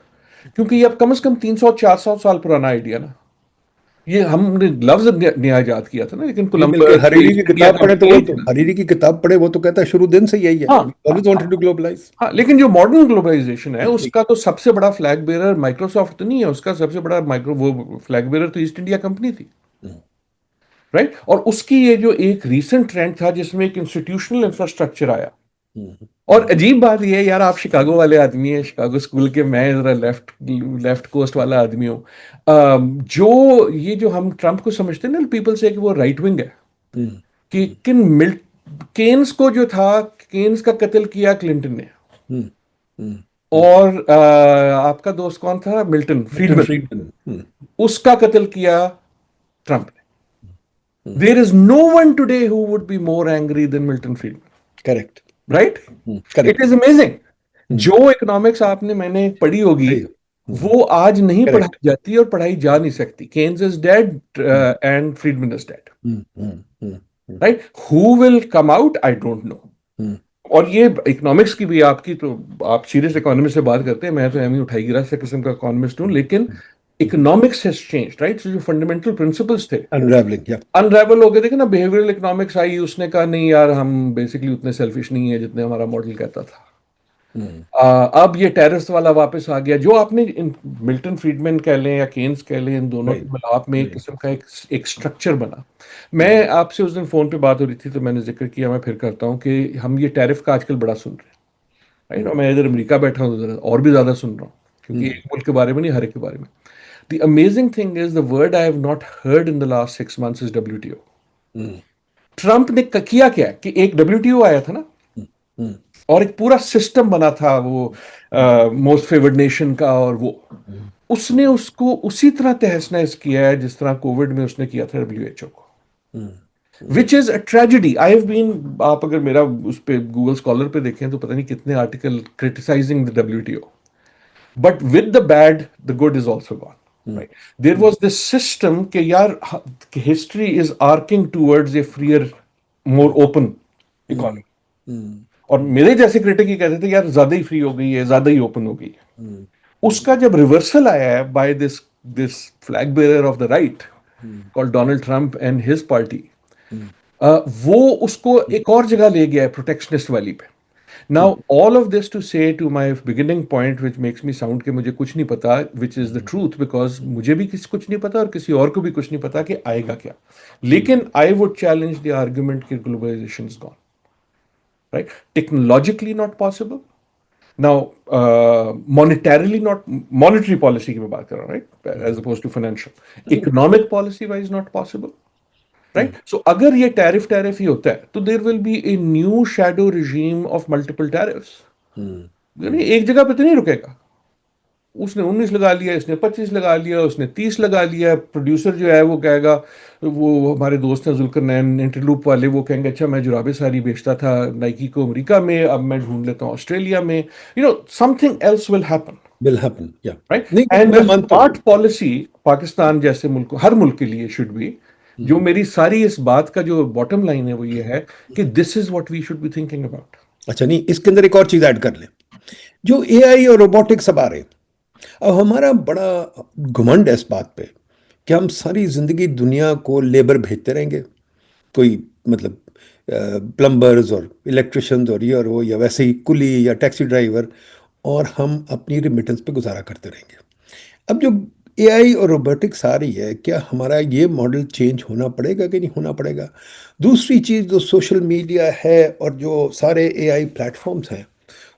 کیونکہ یہ اب کم از کم 300-400 سال پرانا آئیڈیا نا. یہ ہم نے لفظ نیا ایجاد کیا تھا نا، لیکن حریری کی کتاب پڑھے تو حریری کی کتاب پڑھے وہ تو کہتا ہے شروع دن سے یہی ہے. always wanted to globalize. ہاں، لیکن جو ماڈرن گلوبلائزیشن ہے اس کا تو سب سے بڑا فلیگ بیرر مائکروسافٹ تو نہیں ہے، اس کا سب سے بڑا وہ فلیگ بیرر تو ایسٹ انڈیا کمپنی تھی، رائٹ. اور اس کی یہ جو ایک ریسنٹ ٹرینڈ تھا جس میں ایک انسٹیٹیوشنل انفراسٹرکچر آیا. اور عجیب بات یہ ہے یار، آپ شکاگو والے آدمی ہیں، شکاگو اسکول کے، میں ذرا لیفٹ کوسٹ والا آدمی ہوں. جو یہ جو ہم ٹرمپ کو سمجھتے ہیں نا پیپل سے کہ وہ رائٹ ونگ ہے، کہ کینز کو جو تھا، کینز کا قتل کیا کلنٹن نے، اور آپ کا دوست کون تھا، ملٹن فریڈمن، اس کا قتل کیا ٹرمپ نے. There is no one today who would be more angry than Milton Friedman. Correct. Right? Correct. It is amazing. جو economics آپ نے میں نے پڑھی ہوگی وہ آج نہیں پڑھائی جاتی اور پڑھائی جا نہیں سکتی. Keynes is dead and Friedman is dead. Right? Who will come out? I don't know. اور یہ اکنامکس کی بھی آپ کی تو آپ سیریس اکانومسٹ سے بات کرتے ہیں، میں تو ایم ہی اٹھائی گرا سے قسم کا اکانومسٹ ہوں، لیکن economics has changed, right? جو فنڈامنٹل پرنسپلز تھے انریول ہو گئے. دیکھیں نا، بیہیویئرل اکنامکس آئی، اس نے کہا نہیں یار ہم بیسکلی اتنے سیلفش نہیں ہیں جتنے ہمارا ماڈل کہتا تھا. اب یہ ٹیرس والا واپس آ گیا. جو آپ نے ملٹن فریڈمن کہہ لیں یا کینز کہہ لیں، ان دونوں کے ملاپ میں ایک قسم کا ایک اسٹرکچر بنا. میں آپ سے اس دن فون پہ بات ہو رہی تھی تو میں نے ذکر کیا، میں پھر کرتا ہوں کہ ہم یہ ٹیرف کا آج کل بڑا سن رہے ہیں. میں ادھر امریکہ بیٹھا ہوں، ادھر اور بھی زیادہ سن رہا ہوں، کیونکہ ایک ملک کے بارے میں نہیں، ہر ایک کے بارے میں. The amazing thing is the word I have not heard in the last 6 months is WTO. Trump نے کیا کیا کہ ایک WTO آیا تھا نا، اور ایک پورا سسٹم بنا تھا وہ موسٹ فیورڈ نیشن کا، اور وہ اس نے اس کو اسی طرح تہس نہس کیا ہے جس طرح کووڈ میں اس نے کیا تھا WHO کو. which is a tragedy. I have been، آپ اگر میرا اس پہ گوگل اسکالر پہ دیکھیں تو پتہ نہیں کتنے article criticizing the WTO. But with the bad, the good is also gone. Right? There was this system کہ یار history is arcing towards a freer, more open economy. اور میرے جیسے کرٹک ہی کہتے تھے یار زیادہ ہی فری ہو گئی ہے، زیادہ ہی اوپن ہو گئی ہے. اس کا جب ریورسل آیا ہے by this flag bearer of the right call Donald Trump and his party, وہ اس کو ایک اور جگہ لے گیا ہے پروٹیکشنسٹ والی پہ. Now, all of this to say to my beginning point, which makes me sound کہ مجھے کچھ نہیں پتا, which is the truth, because مجھے بھی کچھ نہیں پتا اور کسی اور کو بھی کچھ نہیں پتا کہ آئے گا کیا. لیکن I would challenge the argument کہ globalization is gone. Right? Technologically not possible. Now, monetarily not, monetary policy کی میں بات کر رہا ہوں, right? As opposed to financial. Economic policy wise not possible. Right? So اگر یہ ٹیرف ہی ہوتا ہے تو there will be a new shadow regime of multiple tariffs. یعنی ایک جگہ پہ تو نہیں رکے گا. اس نے 19 لگا لیا, اس نے 25 لگا لیا, اس نے 30 لگا لیا. پروڈیوسر جو ہے وہ کہے گا, وہ ہمارے دوست ہیں ذوالقرنین انٹرلوپ والے, وہ کہیں گے اچھا میں جرابیں ساری بیچتا تھا نائکی کو امریکہ میں, اب میں ڈھونڈ لیتا ہوں آسٹریلیا میں. something else will happen. will happen, yeah. Right? نہیں, And میں the مانتا ہوں. smart policy پاکستان جیسے ملک, ہر ملک کے لیے should be, جو میری ساری اس بات کا جو باٹم لائن ہے وہ یہ ہے کہ this is what we should be thinking about. اچھا نہیں, اس کے اندر ایک اور چیز ایڈ کر لیں. جو اے آئی اور روبوٹکس اب آ رہے ہیں, اب ہمارا بڑا گھمنڈ ہے اس بات پہ کہ ہم ساری زندگی دنیا کو لیبر بھیجتے رہیں گے, کوئی مطلب پلمبرز اور الیکٹریشنز اور یہ اور وہ, یا ویسے ہی کلی یا ٹیکسی ڈرائیور, اور ہم اپنی ریمیٹنس پہ گزارا کرتے رہیں گے. اب جو اے آئی اور روبوٹکس آ رہی ہے, کیا ہمارا یہ ماڈل چینج ہونا پڑے گا کہ نہیں ہونا پڑے گا؟ دوسری چیز جو سوشل میڈیا ہے اور جو سارے اے آئی پلیٹ فارمز ہیں,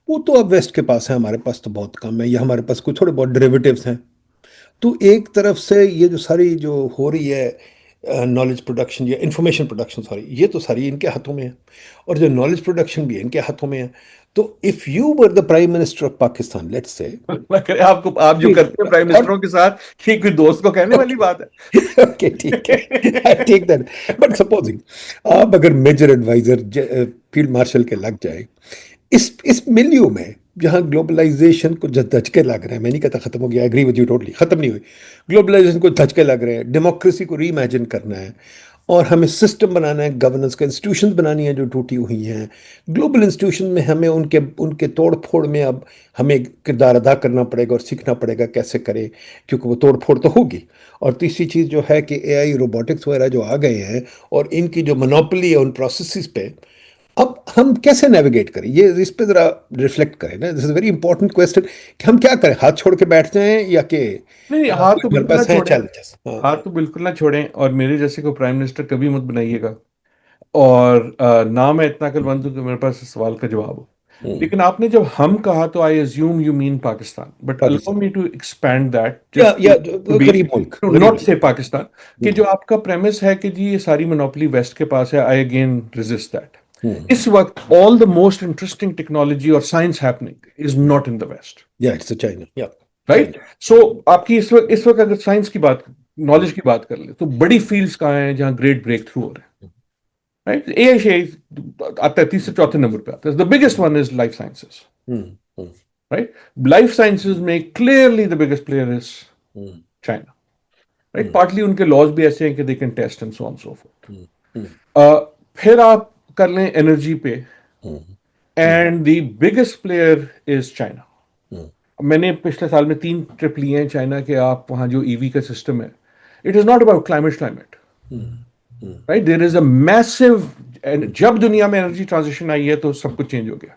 وہ تو اب ویسٹ کے پاس ہیں, ہمارے پاس تو بہت کم ہے, یا ہمارے پاس کوئی تھوڑے بہت ڈریویٹیوز ہیں. تو ایک طرف سے یہ جو ساری جو ہو رہی ہے نالج پروڈکشن یا انفارمیشن پروڈکشن, سوری, یہ تو ساری ان کے ہاتھوں میں ہے, اور جو نالج پروڈکشن بھی ہے ان کے ہاتھوں میں ہے. تو if you were the prime minister of Pakistan, let's say, آپ جو کرتے ہیں پرائم منسٹروں کے ساتھ, یہ کوئی دوست کو کہنے والی بات ہے؟ اوکے ٹھیک ہے, آئی ٹیک دیٹ. بٹ سپوزنگ آپ اگر major advisor field marshal K لگ جائے اس ملیو میں جہاں گلوبلائزیشن کو دھچکے لگ رہے ہیں, میں نہیں کہتا ختم ہو گیا, ایگری ود یو ٹوٹلی, ختم نہیں ہوئی, گلوبلائزیشن کو دھچکے لگ رہے ہیں, ڈیموکریسی کو ری امیجن کرنا ہے, اور ہمیں سسٹم بنانا ہے, گورننس کا انسٹیٹیوشنز بنانی ہیں جو ٹوٹی ہوئی ہیں. گلوبل انسٹیٹیوشن میں ہمیں ان کے توڑ پھوڑ میں اب ہمیں کردار ادا کرنا پڑے گا اور سیکھنا پڑے گا کیسے کرے, کیونکہ وہ توڑ پھوڑ تو ہوگی. اور تیسری چیز جو ہے کہ اے آئی روبوٹکس وغیرہ جو آ گئے ہیں اور ان کی جو منوپلی ہے ان پروسیسز پہ, اب ہم کیسے نیویگیٹ کریں, یہ اس پہ ذرا ریفلیکٹ کریں نا. دس از ویری امپورٹنٹ کویسچن کہ ہم کیا کریں, ہاتھ چھوڑ کے بیٹھ جائیں یا کہ نہیں, ہاتھ تو ہمارے بالکل نہ پاس ہیں چھوڑیں, چیلنجز. ہاتھ تو بالکل نہ چھوڑیں, اور میرے جیسے کو پرائم منسٹر کبھی مت بنائیے گا. اور نہ میں اتنا عقل مند ہوں کہ میرے پاس اس سوال کا جواب ہو. لیکن آپ نے جب ہم کہا تو I assume you mean Pakistan, but allow me to expand that یا غریب ملک, ناٹ سے پاکستان, کہ جو آپ کا پریمس ہے کہ جی یہ ساری منوپلی ویسٹ کے پاس ہے, آئی اگین ریزسٹ دیٹ. اس وقت all the most interesting technology اور science happening is not in the west, right. So آپ کی اس وقت اگر سائنس کی بات, نالج کی بات کر لیں تو بڑی فیلڈز کہاں ہیں جہاں گریٹ بریک تھرو ہو رہے ہیں, رائٹ. اے آئی شے آتا ہے تیسرے چوتھے نمبر پہ آتا ہے. The biggest one is life sciences, right. Life sciences میں clearly the biggest player is China, right. Partly ان کے لاز بھی ایسے ہیں کہ they can test and so on so forth. پھر آپ کر لیں انرجی پہ, and the biggest player is China. میں نے پچھلے سال میں 3 ٹرپ لیے ہیں چائنا کے. آپ وہاں جو ای وی کا سسٹم ہے, it is not about climate, right. There is a mess, جب دنیا میں انرجی ٹرانزیشن آئی ہے تو سب کچھ چینج ہو گیا.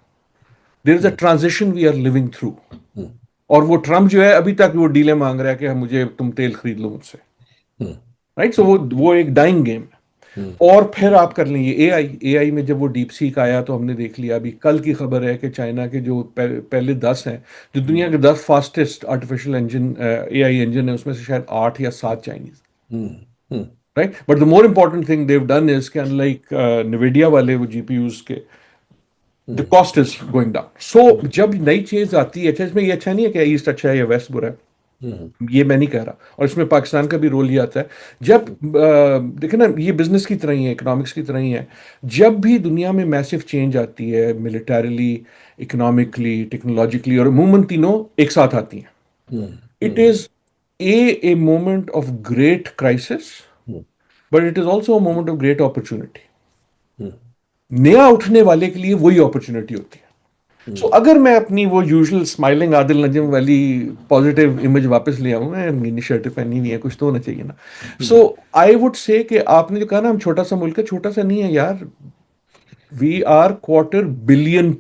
There is a transition we are living through, اور وہ ٹرمپ جو ہے ابھی تک وہ ڈیلے مانگ رہا ہے کہ مجھے تم تیل خرید لو مجھ سے, رائٹ. سو وہ ایک ڈائنگ گیم ہے. اور پھر آپ کر لیں یہ اے آئی میں جب وہ ڈیپ سیک آیا تو ہم نے دیکھ لیا, ابھی کل کی خبر ہے کہ چائنا کے جو پہلے 10 ہیں, جو دنیا کے 10 فاسٹسٹ آرٹیفیشل انجن اے آئی انجن ہے, اس میں سے شاید 8 یا 7 Chinese, right. But the more important thing Dev done is کہ انلائک نیویڈیا والے وہ جی پی یوز کے, the cost is going down. So جب نئی چیز آتی ہے, اچھا اس میں یہ اچھا نہیں ہے کہ ایسٹ اچھا ہے یا ویسٹ برا ہے, یہ میں نہیں کہہ رہا, اور اس میں پاکستان کا بھی رول یہ آتا ہے. جب دیکھیں نا, یہ بزنس کی طرح ہی ہے, اکنامکس کی طرح ہی ہے. جب بھی دنیا میں میسو چینج آتی ہے, ملیٹریلی, اکنامکلی, ٹیکنالوجیکلی, اور عموماً تینوں ایک ساتھ آتی ہیں, it is a moment of great crisis, but it is also a moment of great opportunity. نیا اٹھنے والے کے لیے وہی اپرچونٹی ہوتی ہے. سو اگر میں اپنی وہ یوزل اسمائلنگ عادل نجم والی پازیٹیو امیج واپس لے آؤں میں نیلی شرٹ پہنی ہوئی ہے کچھ تو ہونا چاہیے نا. سو آئی وڈ سے کہ آپ نے جو کہا نا ہم چھوٹا سا ملک ہے, چھوٹا سا نہیں ہے یار, we are $250 billion.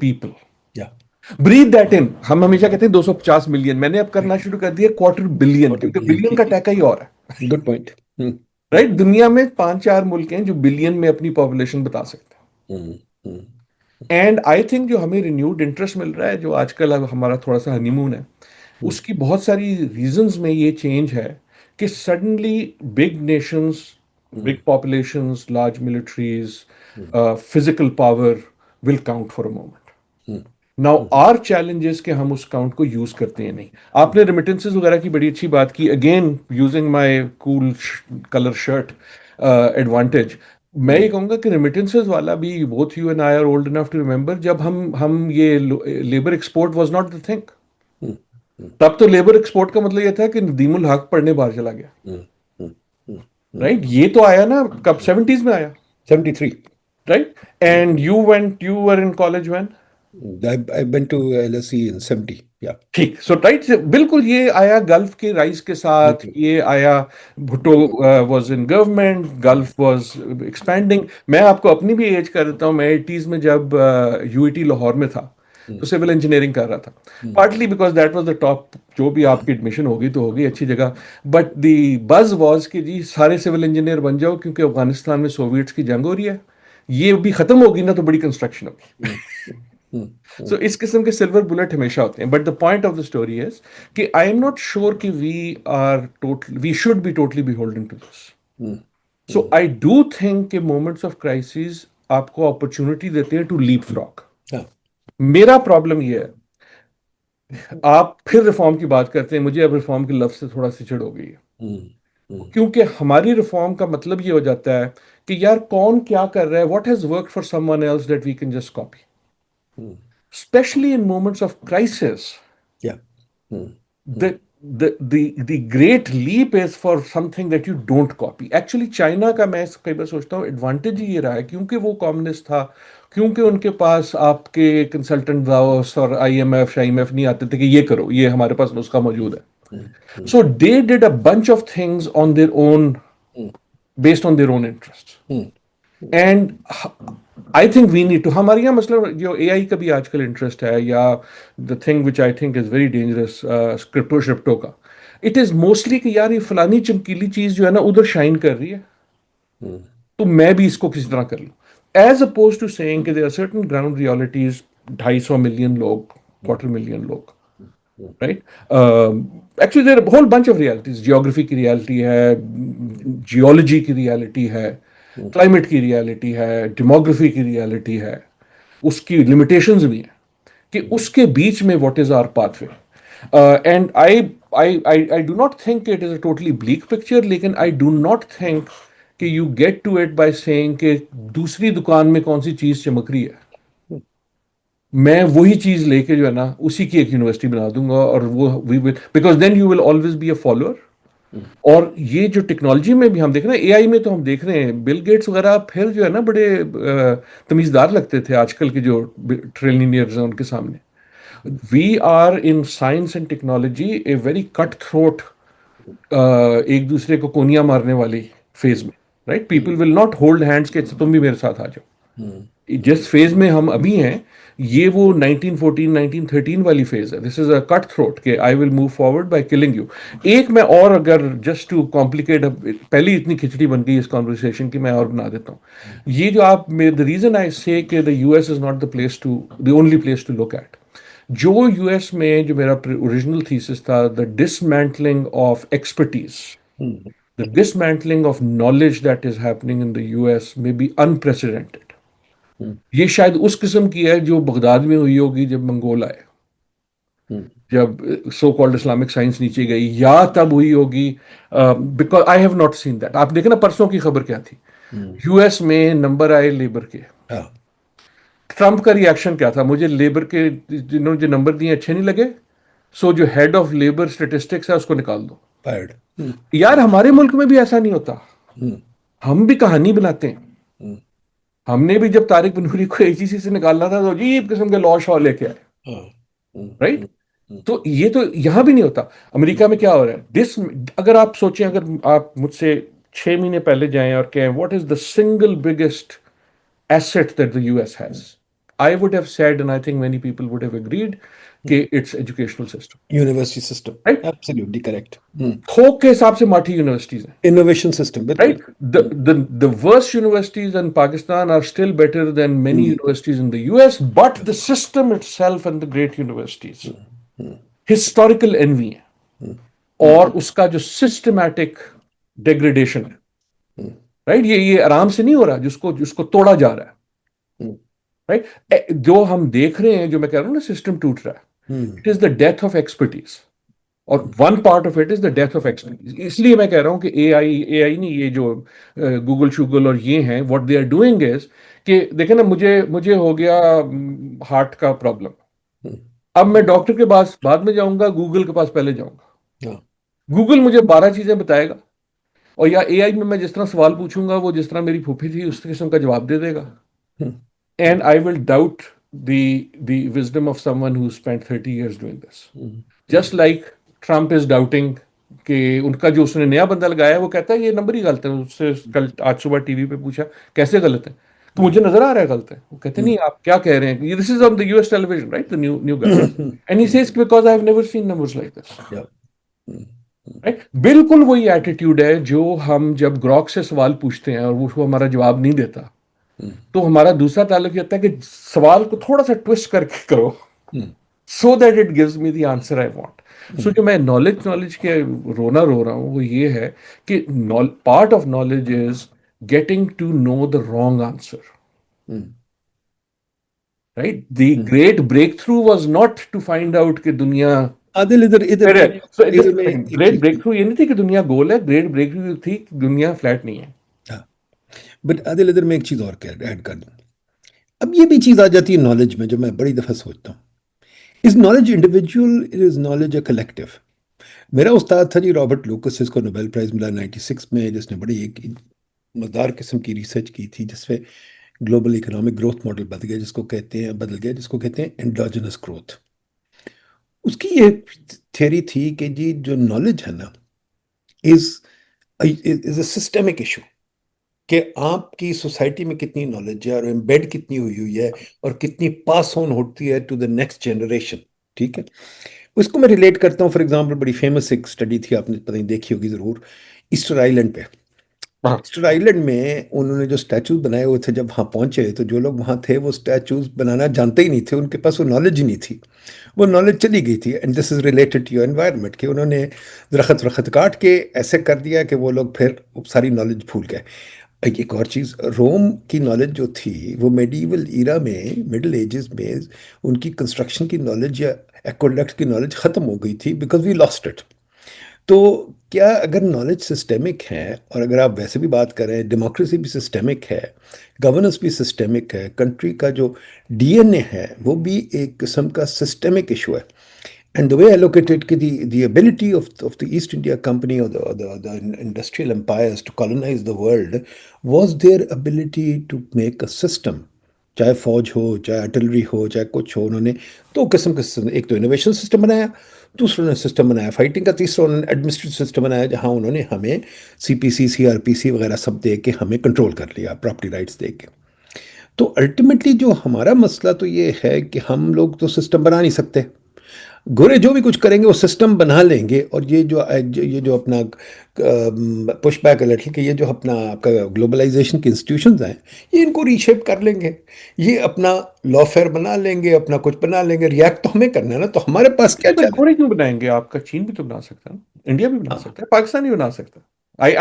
Yeah. Breathe that in. ہم ہمیشہ کہتے ہیں 250 ملین, میں نے اب کرنا شروع کر دیا $250 کیونکہ بلین کا ٹیکا ہی اور ہے. Good point. رائٹ, دنیا میں 5-4 ملک ہیں جو بلین میں اپنی پاپولیشن بتا سکتے ہیں. اینڈ آئی تھنک جو ہمیں رینیوڈ انٹرسٹ مل رہا ہے, جو آج کل اب ہمارا تھوڑا سا ہنی مون ہے, اس کی بہت ساری ریزنز میں یہ چینج ہے کہ suddenly big nations, big populations, large militaries, physical power will count for a moment. Now are challenges کہ ہم اس کاؤنٹ کو یوز کرتے ہیں نہیں. آپ نے ریمیٹنسز وغیرہ کی بڑی اچھی بات کی, again using my cool colour shirt advantage. میں یہ کہوں گا کہ ریمیٹنسز والا بھی both you and I are old enough to remember جب ہم یہ labour export was not the thing. تب تو لیبر ایکسپورٹ کا مطلب یہ تھا کہ ندیم الحق پڑھنے باہر چلا گیا. رائٹ, یہ تو آیا نا کب, 70s میں آیا. 73. Right, and you were in college when. I went to LSE in 70. Yeah. ٹھیک, سو رائٹ, بالکل یہ آیا گلف کے رائز کے ساتھ, یہ آیا Bhutto was in government, golf was expanding. میں آپ کو اپنی بھی ایج کر دیتا ہوں, میں 80s میں جب UET لاہور میں تھا تو سول انجینئرنگ کر رہا تھا, partly because that was the top, جو بھی آپ کی ایڈمیشن ہوگی تو ہوگی اچھی جگہ, بٹ دی بز واز کہ جی سارے سول انجینئر بن جاؤ کیونکہ افغانستان میں سوویٹس کی جنگ ہو رہی ہے, یہ بھی ختم ہوگی نا تو بڑی کنسٹرکشن ہوگی. سو اس قسم کے سلور بلٹ ہمیشہ ہوتے ہیں. But the point of the story is کہ آئی ایم ناٹ شیور کہ we should be totally beholden to this. So I do think کہ مومنٹس آف کرائسس آپ کو اپرچونٹی دیتے ہیں ٹو لیپ فراگ. میرا پرابلم یہ ہے, آپ پھر ریفارم کی بات کرتے ہیں, مجھے اب ریفارم کے لفظ سے تھوڑا سی چڑ ہو گئی ہے, کیونکہ ہماری ریفارم کا مطلب یہ ہو جاتا ہے کہ یار کون کیا کر رہا ہے, what has work for someone else that we can just copy. Especially in moments of crisis, Yeah. the great leap is for something that you don't copy. Actually, China کا میں کئی بار سوچتا ہوں ایڈوانٹیج یہ رہا ہے کیونکہ وہ کمیونسٹ تھا, کیونکہ ان کے پاس آپ کے کنسلٹنٹ داوس اور IMF نہیں آتے تھے کہ یہ کرو, یہ ہمارے پاس نسخہ موجود ہے. So they did a bunch of things on their own, based on their own interests. And I think we need to, ہمارے یہاں مسئلہ جو AI کا بھی آج کل انٹرسٹ ہے, یا the thing which I think is very dangerous crypto شرپٹو کا, اٹ از موسٹلی کہ یار یہ فلانی چمکیلی چیز جو ہے نا ادھر شائن کر رہی ہے تو میں بھی اس کو کسی طرح کر لوں, ایز اپوز ٹو سیئنگ کہ there are certain ground realities. 250 million لوگ, 250 ملین لوگ, right. Actually there whole bunch of realities, geography کی ریالٹی ہے, جیولوجی کی ریالٹی ہے, کلائمیٹ کی ریالٹی ہے, ڈیموگرافی کی ریالٹی ہے, اس کی لمیٹیشنز بھی ہیں کہ اس کے بیچ میں what is our pathway. And I do not think it is a totally black picture, لیکن آئی ڈو ناٹ تھنک کہ you get to it by seeing کہ دوسری دکان میں کون سی چیز چمک رہی ہے, میں وہی چیز لے کے جو ہے نا اسی کی ایک یونیورسٹی بنا دوں گا, اور وہ because then you will always be a follower. اور یہ جو ٹیکنالوجی میں بھی ہم دیکھ رہے ہیں, AI میں تو ہم دیکھ رہے ہیں بل گیٹس وغیرہ پھر جو ہے نا بڑے تمیزدار لگتے تھے, آج کل کے جو ٹریلینئرز ہیں ان کے سامنے. We are in science and technology a very cut throat, ایک دوسرے کو کونیاں مارنے والی فیز میں, right. People will not hold hands کہ تم بھی میرے ساتھ آ جاؤ. جس فیز میں ہم ابھی ہیں یہ وہ 1914 1913 والی فیز ہے. This is a cut throat کہ I will move forward by killing you. ایک میں اور اگر جسٹ ٹو کمپلیکیٹ, پہلی اتنی کھچڑی بن گئی اس کانورسیشن کی, میں اور بنا دیتا ہوں. یہ جو آپ, دا ریزن آئی سے کہ the US is not the place to, the only place to look at. جو US میں جو میرا اوریجنل تھیسس تھا, the dismantling of expertise, the dismantling of knowledge that is happening in the US may be unprecedented. یہ شاید اس قسم کی ہے جو بغداد میں ہوئی ہوگی جب منگول آئے, جب سو کالڈ اسلامک سائنس نیچے گئی, یا تب ہوئی ہوگی, because I have not seen that. آپ دیکھیں نا پرسوں کی خبر کیا تھی, US میں نمبر آئے لیبر کے, ٹرمپ کا ری ایکشن کیا تھا, مجھے لیبر کے جنہوں نے جو نمبر دیے اچھے نہیں لگے, سو جو ہیڈ آف لیبر اسٹیٹسٹکس ہے اس کو نکال دو. یار ہمارے ملک میں بھی ایسا نہیں ہوتا, ہم بھی کہانی بناتے ہیں. ہم نے بھی جب طارق بن نوری کو AGC سے نکالنا تھا تو عجیب قسم کے لا شاء لے کے آئے. ہاں ہوں، رائٹ. ہوں، ہوں، تو یہ تو یہاں بھی نہیں ہوتا. امریکہ میں کیا ہو رہا ہے دس. اگر آپ سوچیں، اگر آپ مجھ سے 6 مہینے پہلے جائیں اور کہیں what is the single biggest asset that the US has, I would have said, and I think many people would have agreed, کہ its educational system. University system. Right? Absolutely correct. تھوک کے حساب سے ماٹھی یونیورسٹیز ہیں. Innovation system بالکل. Right? The worst universities in Pakistan are still better than many universities in the US, but the system itself and the great universities, historical envy ہے. اور اس کا جو سسٹمیٹک ڈیگریڈیشن ہے. رائٹ. یہ آرام سے نہیں ہو رہا، جس کو توڑا جا رہا ہے. رائٹ. جو ہم دیکھ رہے ہیں، جو میں کہہ رہا ہوں نا سسٹم ٹوٹ رہا ہے، it is the death of expertise. اور one part of it is the death of expertise. اس لیے میں کہہ رہا ہوں کہ اے آئی نہیں، یہ جو گوگل شوگل اور یہ ہیں، what they are doing is کہ دیکھیں نا، مجھے ہو گیا ہارٹ کا پرابلم. اب میں ڈاکٹر کے پاس بعد میں جاؤں گا، گوگل کے پاس پہلے جاؤں گا. گوگل مجھے 12 چیزیں بتائے گا، اور یا اے آئی میں جس طرح سوال پوچھوں گا، وہ جس طرح میری پھوپھی تھی اس قسم کا جواب دے دے گا. And I will doubt the wisdom of someone who spend 30 years doing this. Just like Trump is doubting کہ ان کا جو اس نے نیا بندہ لگایا وہ کہتا ہے یہ نمبر ہی غلط ہے. اس سے کل آج صبح ٹی وی پہ پوچھا کیسے غلط ہے، تو مجھے نظر آ رہا ہے غلط ہے. وہ کہتے نہیں آپ کیا کہہ رہے ہیں، this is on the US television right, the new guy. And he says because I have never seen numbers like this. بالکل وہی ایٹیٹیوڈ ہے جو ہم جب گروک سے سوال پوچھتے ہیں اور وہ ہمارا جواب نہیں دیتا، تو ہمارا دوسرا تعلق یہ ہوتا ہے کہ سوال کو تھوڑا سا ٹوسٹ کر کے کرو so that it gives me the answer I want. So جو میں نالج کے رو رہا ہوں وہ یہ ہے کہ part of knowledge is getting to know the wrong answer. Right. The great breakthrough was not to find out کہ دنیا عادل ادھر میں ایک گریٹ چیز. بریک تھرو یہ نہیں تھی کہ دنیا گول ہے، گریٹ بریک تھرو تھی کہ دنیا فلیٹ نہیں ہے. ہاں بٹ عادل ادھر میں ایک چیز اور ایڈ کر دوں. اب یہ بھی چیز آ جاتی ہے نالج میں، جو میں بڑی دفعہ سوچتا ہوں. Is knowledge individual, is knowledge a collective? میرا استاد تھا جی رابرٹ لوکس، جس کو نوبیل پرائز ملا 96 میں، جس نے بڑی ایک مزدار قسم کی ریسرچ کی تھی جس پہ گلوبل اکنامک گروتھ ماڈل بدل گیا، جس کو کہتے ہیں انڈوجنس گروتھ. اس کی یہ تھیوری تھی کہ جی جو نالج ہے نا از اے سسٹمک ایشو، کہ آپ کی سوسائٹی میں کتنی نالج ہے اور امبیڈ کتنی ہوئی ہے اور کتنی پاس آن ہوتی ہے ٹو دا نیکسٹ جنریشن. ٹھیک ہے. اس کو میں ریلیٹ کرتا ہوں. فار ایگزامپل بڑی فیمس ایک اسٹڈی تھی، آپ نے پتہ نہیں دیکھی ہوگی ضرور، ایسٹر آئیلینڈ پہ. ایسٹر آئیلینڈ میں انہوں نے جو اسٹیچوز بنائے ہوئے تھے، جب وہاں پہنچے تو جو لوگ وہاں تھے وہ اسٹیچوز بنانا جانتے ہی نہیں تھے، ان کے پاس وہ نالج ہی نہیں تھی. وہ نالج چلی گئی تھی. And this is related to your environment, کہ انہوں نے درخت کاٹ کے ایسے کر دیا کہ وہ لوگ پھر ساری نالج بھول گئے. ایک اور چیز، روم کی نالج جو تھی وہ میڈیول ایرا میں، مڈل ایجز میں، ان کی کنسٹرکشن کی نالج یا ایکوڈکٹ کی نالج ختم ہو گئی تھی، بیکاز وی لاسٹ اٹ. تو کیا اگر نالج سسٹمک ہے، اور اگر آپ ویسے بھی بات کریں ڈیموکریسی بھی سسٹمک ہے، گورننس بھی سسٹمک ہے، کنٹری کا جو ڈی این اے ہے وہ بھی ایک قسم کا سسٹمک ایشو ہے. And the way I look at it, the ability of the East India Company or the industrial empires to colonize the world was their ability to make a system. چاہے فوج ہو، چاہے artillery ہو، چاہے کچھ ہو، انہوں نے دو قسم کا سسٹم، ایک تو انوویشن سسٹم بنایا، دوسرا انہوں نے سسٹم بنایا فائٹنگ کا، تیسرا انہوں نے ایڈمنسٹریٹو سسٹم بنایا جہاں انہوں نے ہمیں CPC CRPC وغیرہ سب دے کے ہمیں کنٹرول کر لیا، پراپرٹی رائٹس دے کے. تو الٹیمیٹلی جو ہمارا مسئلہ تو یہ ہے کہ ہم لوگ تو سسٹم بنا نہیں سکتے. گورے جو بھی کچھ کریں گے وہ سسٹم بنا لیں گے، اور یہ جو اپنا پش بیک الرٹ کہ یہ جو اپنا آپ کا گلوبلائزیشن کی انسٹیٹیوشنز ہیں، یہ ان کو ریشیپ کر لیں گے، یہ اپنا لا فیئر بنا لیں گے، اپنا کچھ بنا لیں گے. ریئیکٹ تو ہمیں کرنا ہے نا، تو ہمارے پاس کیا چل گورے کیوں بنائیں گے؟ آپ کا چین بھی تو بنا سکتا ہے، انڈیا بھی بنا سکتا ہے، پاکستان بھی بنا سکتا ہے.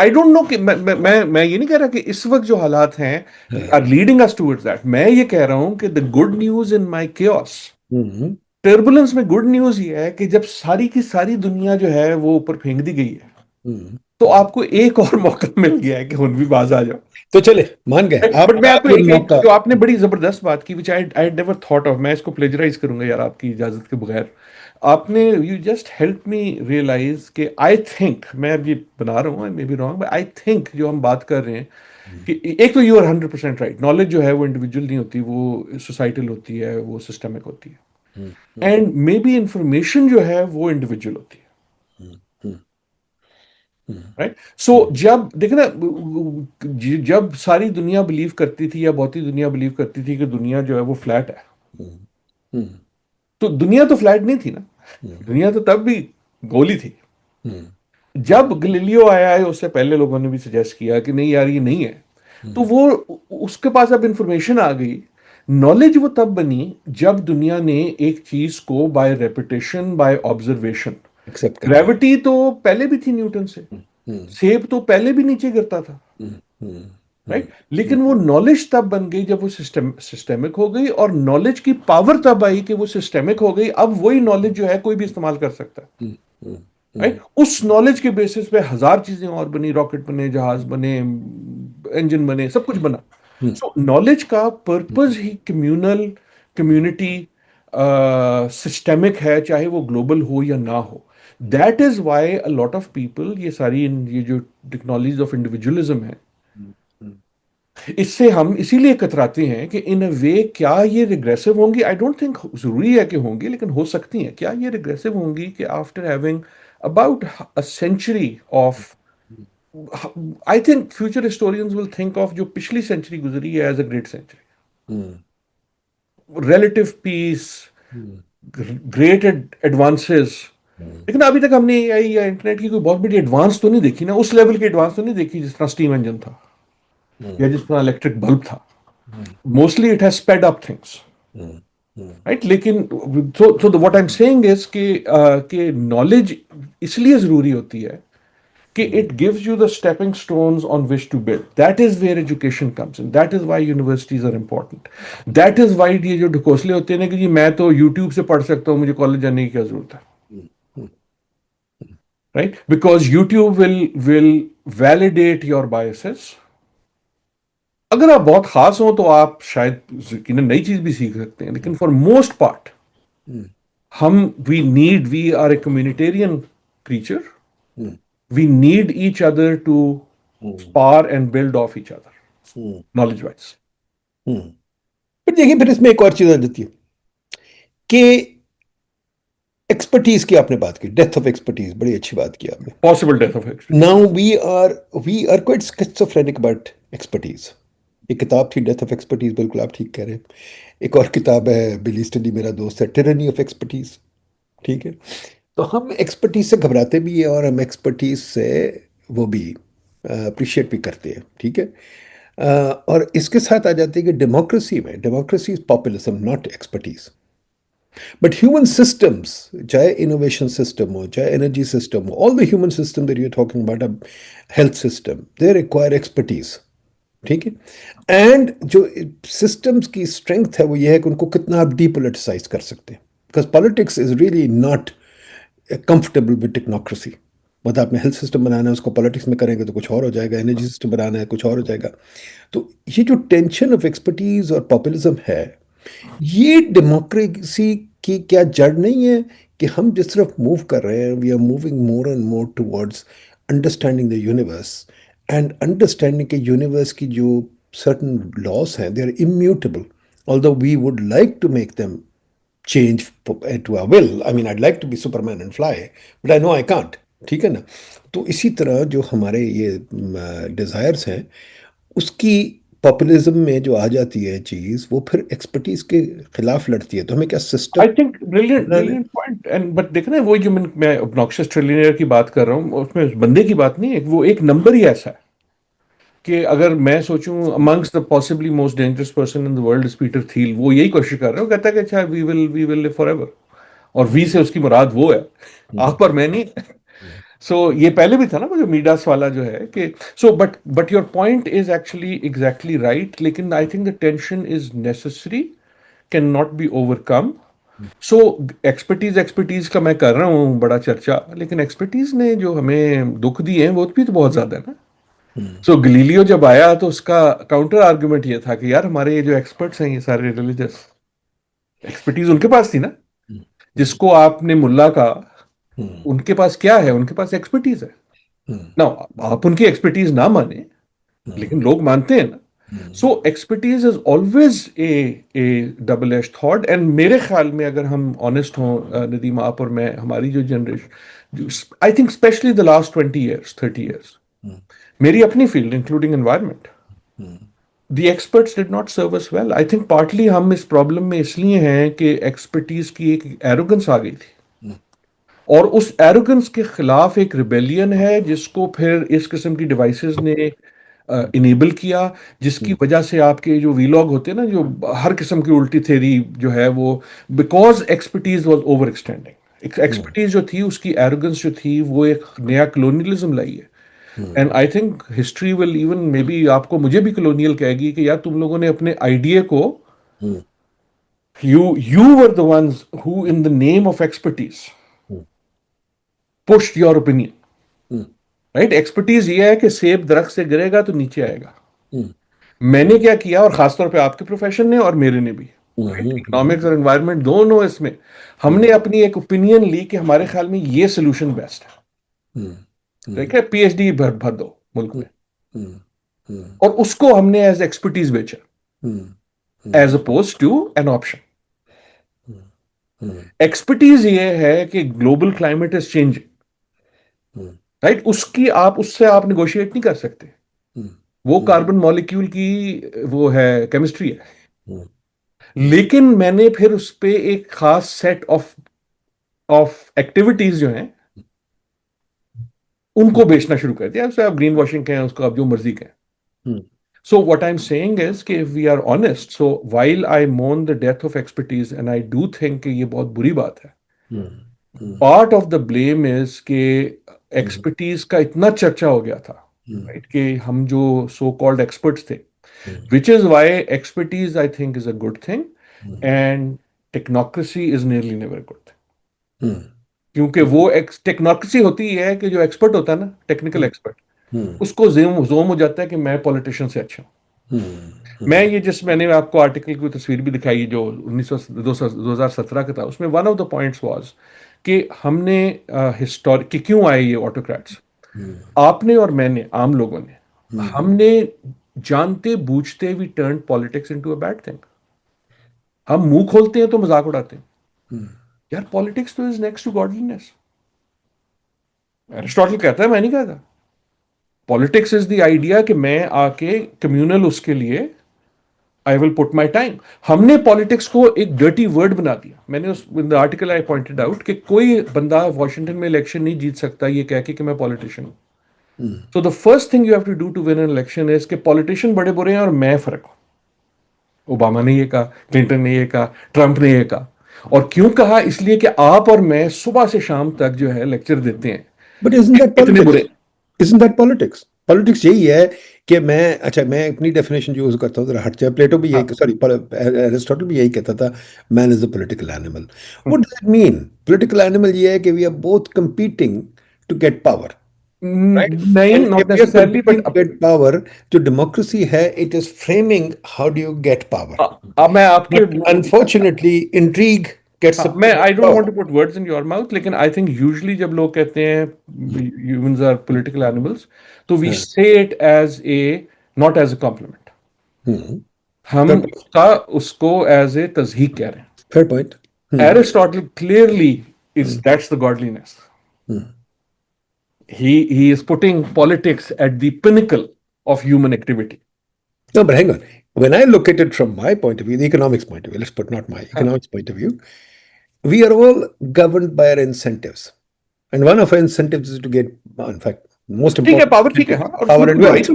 I don't know کہ میں یہ نہیں کہہ رہا کہ اس وقت جو حالات ہیں are leading us towards that. میں یہ کہہ رہا ہوں کہ the good news in my chaos، ہے. ٹربولنس میں گڈ نیوز یہ ہے کہ جب ساری کی ساری دنیا جو ہے وہ اوپر پھینک دی گئی ہے، تو آپ کو ایک اور موقع مل گیا ہے کہ خود بھی باز آ جاؤ. تو چلے مان گئے آپ. بٹ میں آپ کو ایک جو آپ نے بڑی زبردست بات کی which I never thought of، میں اس کو پلیجرائز کروں گا یار آپ کی اجازت کے بغیر. آپ نے you just help me realise کہ آئی تھنک، میں اب یہ بنا رہا ہوں، may be wrong, but I think جو ہم بات کر رہے ہیں کہ ایک تو یو آر 100% رائٹ، نالج جو ہے وہ انڈیویجول نہیں ہوتی، وہ سوسائٹل ہوتی ہے، وہ سسٹمک ہوتی ہے. اینڈ مے بی انفارمیشن جو ہے وہ انڈیویجول ہوتی ہے. رائٹ. سو جب دیکھیں نا جب ساری دنیا بلیو کرتی تھی یا بہت دنیا بلیو کرتی تھی کہ دنیا جو ہے وہ فلیٹ ہے, تو دنیا تو فلیٹ نہیں تھی نا, دنیا تو تب بھی گولی تھی. جب گلیلیو آیا ہے اس سے پہلے لوگوں نے بھی سجیسٹ کیا کہ نہیں یار یہ نہیں ہے, تو وہ اس کے پاس اب انفارمیشن آ گئی. نالج وہ تب بنی جب دنیا نے ایک چیز کو by repetition by observation, accept کر گریوٹی تو پہلے بھی تھی نیوٹن سے, سیب تو پہلے بھی نیچے گرتا تھا, رائٹ. لیکن وہ نالج تب بن گئی جب وہ سسٹمک ہو گئی, اور نالج کی پاور تب آئی کہ وہ سسٹمک ہو گئی. اب وہی نالج جو ہے کوئی بھی استعمال کر سکتا ہے, رائٹ. اس نالج کے بیسس پہ ہزار چیزیں اور بنی, راکٹ بنے, جہاز بنے, انجن بنے, سب کچھ بنا. سو نالج کا پرپز ہی کمیونل, کمیونٹی, سسٹمک ہے, چاہے وہ گلوبل ہو یا نہ ہو. That is why a lot of people, یہ ساری یہ جو ٹیکنالوجیز آف انڈیویجولزم ہے, اس سے ہم اسی لیے کتراتے ہیں کہ ان اے وے کیا یہ ریگریسو ہوں گی. آئی ڈونٹ تھنک ضروری ہے کہ ہوں گی, لیکن ہو سکتی ہیں. کیا یہ ریگریسو ہوں گی کہ after having about a century of, I think future historians will think of جو پچھلی سینچری گزری ہے as a great century, relative peace, great advances. لیکن ابھی تک ہم نے اے آئی یا انٹرنیٹ کی کوئی بہت بڑی ایڈوانس تو نہیں دیکھی نا, اس لیول کی ایڈوانس تو نہیں دیکھی جس طرح اسٹیم انجن تھا یا جس طرح الیکٹرک بلب تھا. Mostly it has speed up things, right. لیکن so what I am seeing is کہ نالج اس لیے ضروری ہوتی ہے کہ it gives you the stepping stones on which to build. That is where education comes in, that is why universities are important, that is why یہ جو ڈھکوسلے ہوتے ہیں نا کہ جی میں تو یوٹیوب سے پڑھ سکتا ہوں, مجھے کالج جانے کی کیا ضرورت ہے, right. Because YouTube will validate your biases. اگر آپ بہت خاص ہوں تو آپ شاید نئی چیز بھی سیکھ سکتے ہیں, لیکن for most part we are a communitarian creature. We need each other to spar and build off each other, knowledge wise. پھر دیکھیے, پھر اس میں ایک اور چیز آ جاتی ہے کہ ایکسپرٹیز کی آپ نے بات کی, ڈیتھ آف ایکسپرٹیز, بڑی اچھی بات کی آپ نے. Possible death of expertise. Now we are quite schizophrenic about expertise. ایک کتاب تھی ڈیتھ آف ایکسپرٹیز, بالکل آپ ٹھیک کہہ رہے ہیں. ایک اور کتاب ہے, بلی اسٹڈی میرا دوست ہے, ٹیرنی آف ایکسپرٹیز. ٹھیک ہے, تو ہم ایکسپرٹیز سے گھبراتے بھی ہیں اور ہم ایکسپرٹیز سے وہ بھی اپریشیٹ بھی کرتے ہیں. ٹھیک ہے, اور اس کے ساتھ آ جاتی ہے کہ ڈیموکریسی میں, democracy is populism not expertise. But human systems, چاہے انوویشن سسٹم ہو, چاہے انرجی سسٹم ہو, all the human system that you are talking about, health system, they require expertise. ٹھیک ہے, اینڈ جو سسٹمس کی اسٹرینتھ ہے وہ یہ ہے کہ ان کو کتنا آپ ڈی پولیٹیسائز کر سکتے ہیں. Because politics is really not comfortable with technocracy. مطلب آپ نے ہیلتھ سسٹم بنانا ہے, اس کو پالیٹکس میں کریں گے تو کچھ اور ہو جائے گا, انرجی سسٹم بنانا ہے کچھ اور ہو جائے گا. تو یہ جو ٹینشن آف ایکسپرٹیز اور پاپولزم ہے, یہ ڈیموکریسی کی کیا جڑ نہیں ہے کہ ہم جس طرف موو کر رہے ہیں, we are moving more and more towards understanding the universe, and understanding کہ یونیورس کی جو سرٹن لاس ہیں, they are immutable, although we would like to make them change to our will. I mean, I'd like to be Superman and fly, but I know I can't. ٹھیک ہے نا. تو اسی طرح جو ہمارے یہ ڈیزائرس ہیں, اس کی پاپولزم میں جو آ جاتی ہے چیز, وہ پھر ایکسپرٹیز کے خلاف لڑتی ہے. تو ہمیں کیا system, I think brilliant point. And but دیکھیں نا, وہ جو میں obnoxious trillionaire کی بات کر رہا ہوں, اس میں بندے کی بات نہیں ہے, وہ ایک نمبر ہی ایسا ہے کہ اگر میں سوچوں amongst the possibly most dangerous person in the world is Peter Thiel, وہ یہی کوشش کر رہا ہے, وہ کہتا ہے کہ اچھا we will live forever, اور وی سے اس کی مراد وہ ہے, آپ پر میں نہیں. سو یہ پہلے بھی تھا نا وہ جو میڈاس والا جو ہے کہ so but your point is actually exactly right. لیکن I think the tension is necessary, can not be overcome. So expertise کا میں کر رہا ہوں بڑا چرچا, لیکن ایکسپرٹیز نے جو ہمیں دکھ دیے ہیں وہ بھی تو بہت زیادہ ہے نا. سو گلیلیو جب آیا تو اس کا کاؤنٹر آرگومنٹ یہ تھا کہ یار ہمارے یہ جو ایکسپرٹس ہیں, یہ سارے ریلیجس, ایکسپرٹیز ان کے پاس تھی نا, جس کو آپ نے ملا کا, ان کے پاس کیا ہے, ان کے پاس ایکسپرٹیز ہے نا. آپ ان کی ایکسپرٹیز نہ مانیں, لیکن لوگ مانتے ہیں نا. So expertise is always a double edge thought. And میرے خیال میں اگر ہم آنےسٹ ہوں ندیم آپ اور میں, ہماری جو generation, I think especially the last 20 years 30 years, میری اپنی field including environment, the experts did not serve us well. I think partly ہم اس پرابلم میں اس لیے ہیں کہ ایکسپرٹیز کی ایک ایروگنس آ گئی تھی, اور اس ایروگنس کے خلاف ایک ریبیلین ہے جس کو پھر اس قسم کی ڈیوائسز نے انیبل کیا, جس کی وجہ سے آپ کے جو ویلاگ ہوتے ہیں نا, جو ہر قسم کی الٹی تھیری جو ہے وہ, because expertise was over extending. Expertise جو تھی, اس کی ایروگنس جو تھی, وہ ایک نیا کلونیلزم لائی ہے. And I think history will even maybe آپ کو, مجھے بھی کلونیل کہے گی کہ یار تم لوگوں نے اپنے آئیڈیا کو, you were the ones who in the name of expertise pushed your opinion. Right, expertise یہ ہے کہ سیب درخت سے گرے گا تو نیچے آئے گا. میں نے کیا کیا, اور خاص طور پہ آپ کے پروفیشن نے اور میرے نے بھی, اکنامکس اور انوائرمنٹ دونوں, اس میں ہم نے اپنی ایک اوپینین لی کہ ہمارے خیال میں یہ سولوشن بیسٹ ہے. ٹھیک ہے, پی ایچ ڈی بھر دو ملک میں, اور اس کو ہم نے ایز ایکسپرٹیز بیچا, as oppose to an option. Expertise یہ ہے کہ global climate is changing, right, اس سے آپ نیگوشیٹ نہیں کر سکتے. وہ کاربن مالیکیول کی وہ ہے, کیمسٹری ہے. لیکن میں نے پھر اس پہ ایک خاص سیٹ آف ایکٹیویٹیز جو ہیں ان کو بیچنا شروع کر دیا. اسے آپ گرین واشنگ کہیں, اس کو آپ جو مرضی کہیں. So what I'm saying is کہ if we are honest, so while I mourn the death of expertise and I do think کہ یہ بہت بری بات ہے, part of the blame is کہ ایکسپرٹیز کا اتنا چرچا ہو گیا تھا, right, کہ ہم جو so called experts تھے, which is why expertise I think is a good thing and technocracy is nearly never a good thing. کیونکہ وہ ٹیکنوکریسی ہوتی ہے کہ جو ایکسپرٹ ہوتا ہے نا, ٹیکنیکل ایکسپرٹ, اس کو زوم ہو جاتا ہے کہ میں پولیٹیشین سے اچھا ہوں. میں یہ میں نے آپ کو آرٹیکل کی تصویر بھی دکھائی جو 2017 کا تھا, اس میں one of the points was کہ ہم نے کہ کیوں آئے یہ آٹوکریٹس. آپ نے اور میں نے, عام لوگوں نے, ہم نے جانتے بوجھتے we turn politics into a bad thing. ہم منہ کھولتے ہیں تو مذاق اڑاتے ہیں. یار پالیٹکس تو از نیکسٹ ٹو گاڈلینس. ایرسٹاٹل کہتا ہے, میں نہیں کہتا. پالیٹکس از دی آئیڈیا کہ میں آ کے کمیونل اس کے لیے آئی ول پٹ مائی ٹائم. ہم نے پالیٹکس کو ایک ڈرٹی ورڈ بنا دیا. میں نے اس آرٹیکل آئی پوائنٹڈ آؤٹ کہ کوئی بندہ واشنگٹن میں الیکشن نہیں جیت سکتا یہ کہہ کے کہ میں پالیٹیشین ہوں. So the first thing you have to do to win an election is کہ پالیٹیشین بڑے برے ہیں اور میں فرق ہوں. اوباما نے یہ کہا, کلنٹن نے یہ کہا, ٹرمپ نے یہ کہا. اور کیوں کہا؟ اس لیے کہ آپ اور میں صبح سے شام تک جو ہے لیکچر دیتے ہیں. بٹ اتنے برے isn't that politics? پالیٹکس یہی ہے کہ میں اپنی ڈیفینیشن جو یوز کرتا ہوں ذرا ہٹ جائے. پلیٹو بھی یہی, سوری ایرسٹاٹل بھی یہی کہتا تھا, man is a political animal. What does it mean? Political animal یہ ہے کہ we are both competing to get power. نہیں, not necessarily, but get power جو ڈیموکریسی ہے, it is framing how do you get power. اب میں آپ کے انفارچونیٹلی انٹریگ gets میں I don't want to put words in your mouth, لیکن I think usually جب لوگ کہتے ہیں humans are political animals, تو we say it as a not as a compliment. ہم اس کو as a تضحیق کہہ رہے ہیں. fair point. Aristotle clearly is that's the godliness. He is putting politics at the pinnacle of human activity. No, but hang on. When I look at it from my point of view, the economics point of view, let's put not my economics point of view, we are all governed by our incentives. And one of our incentives is to get, in fact, most important, power and wealth.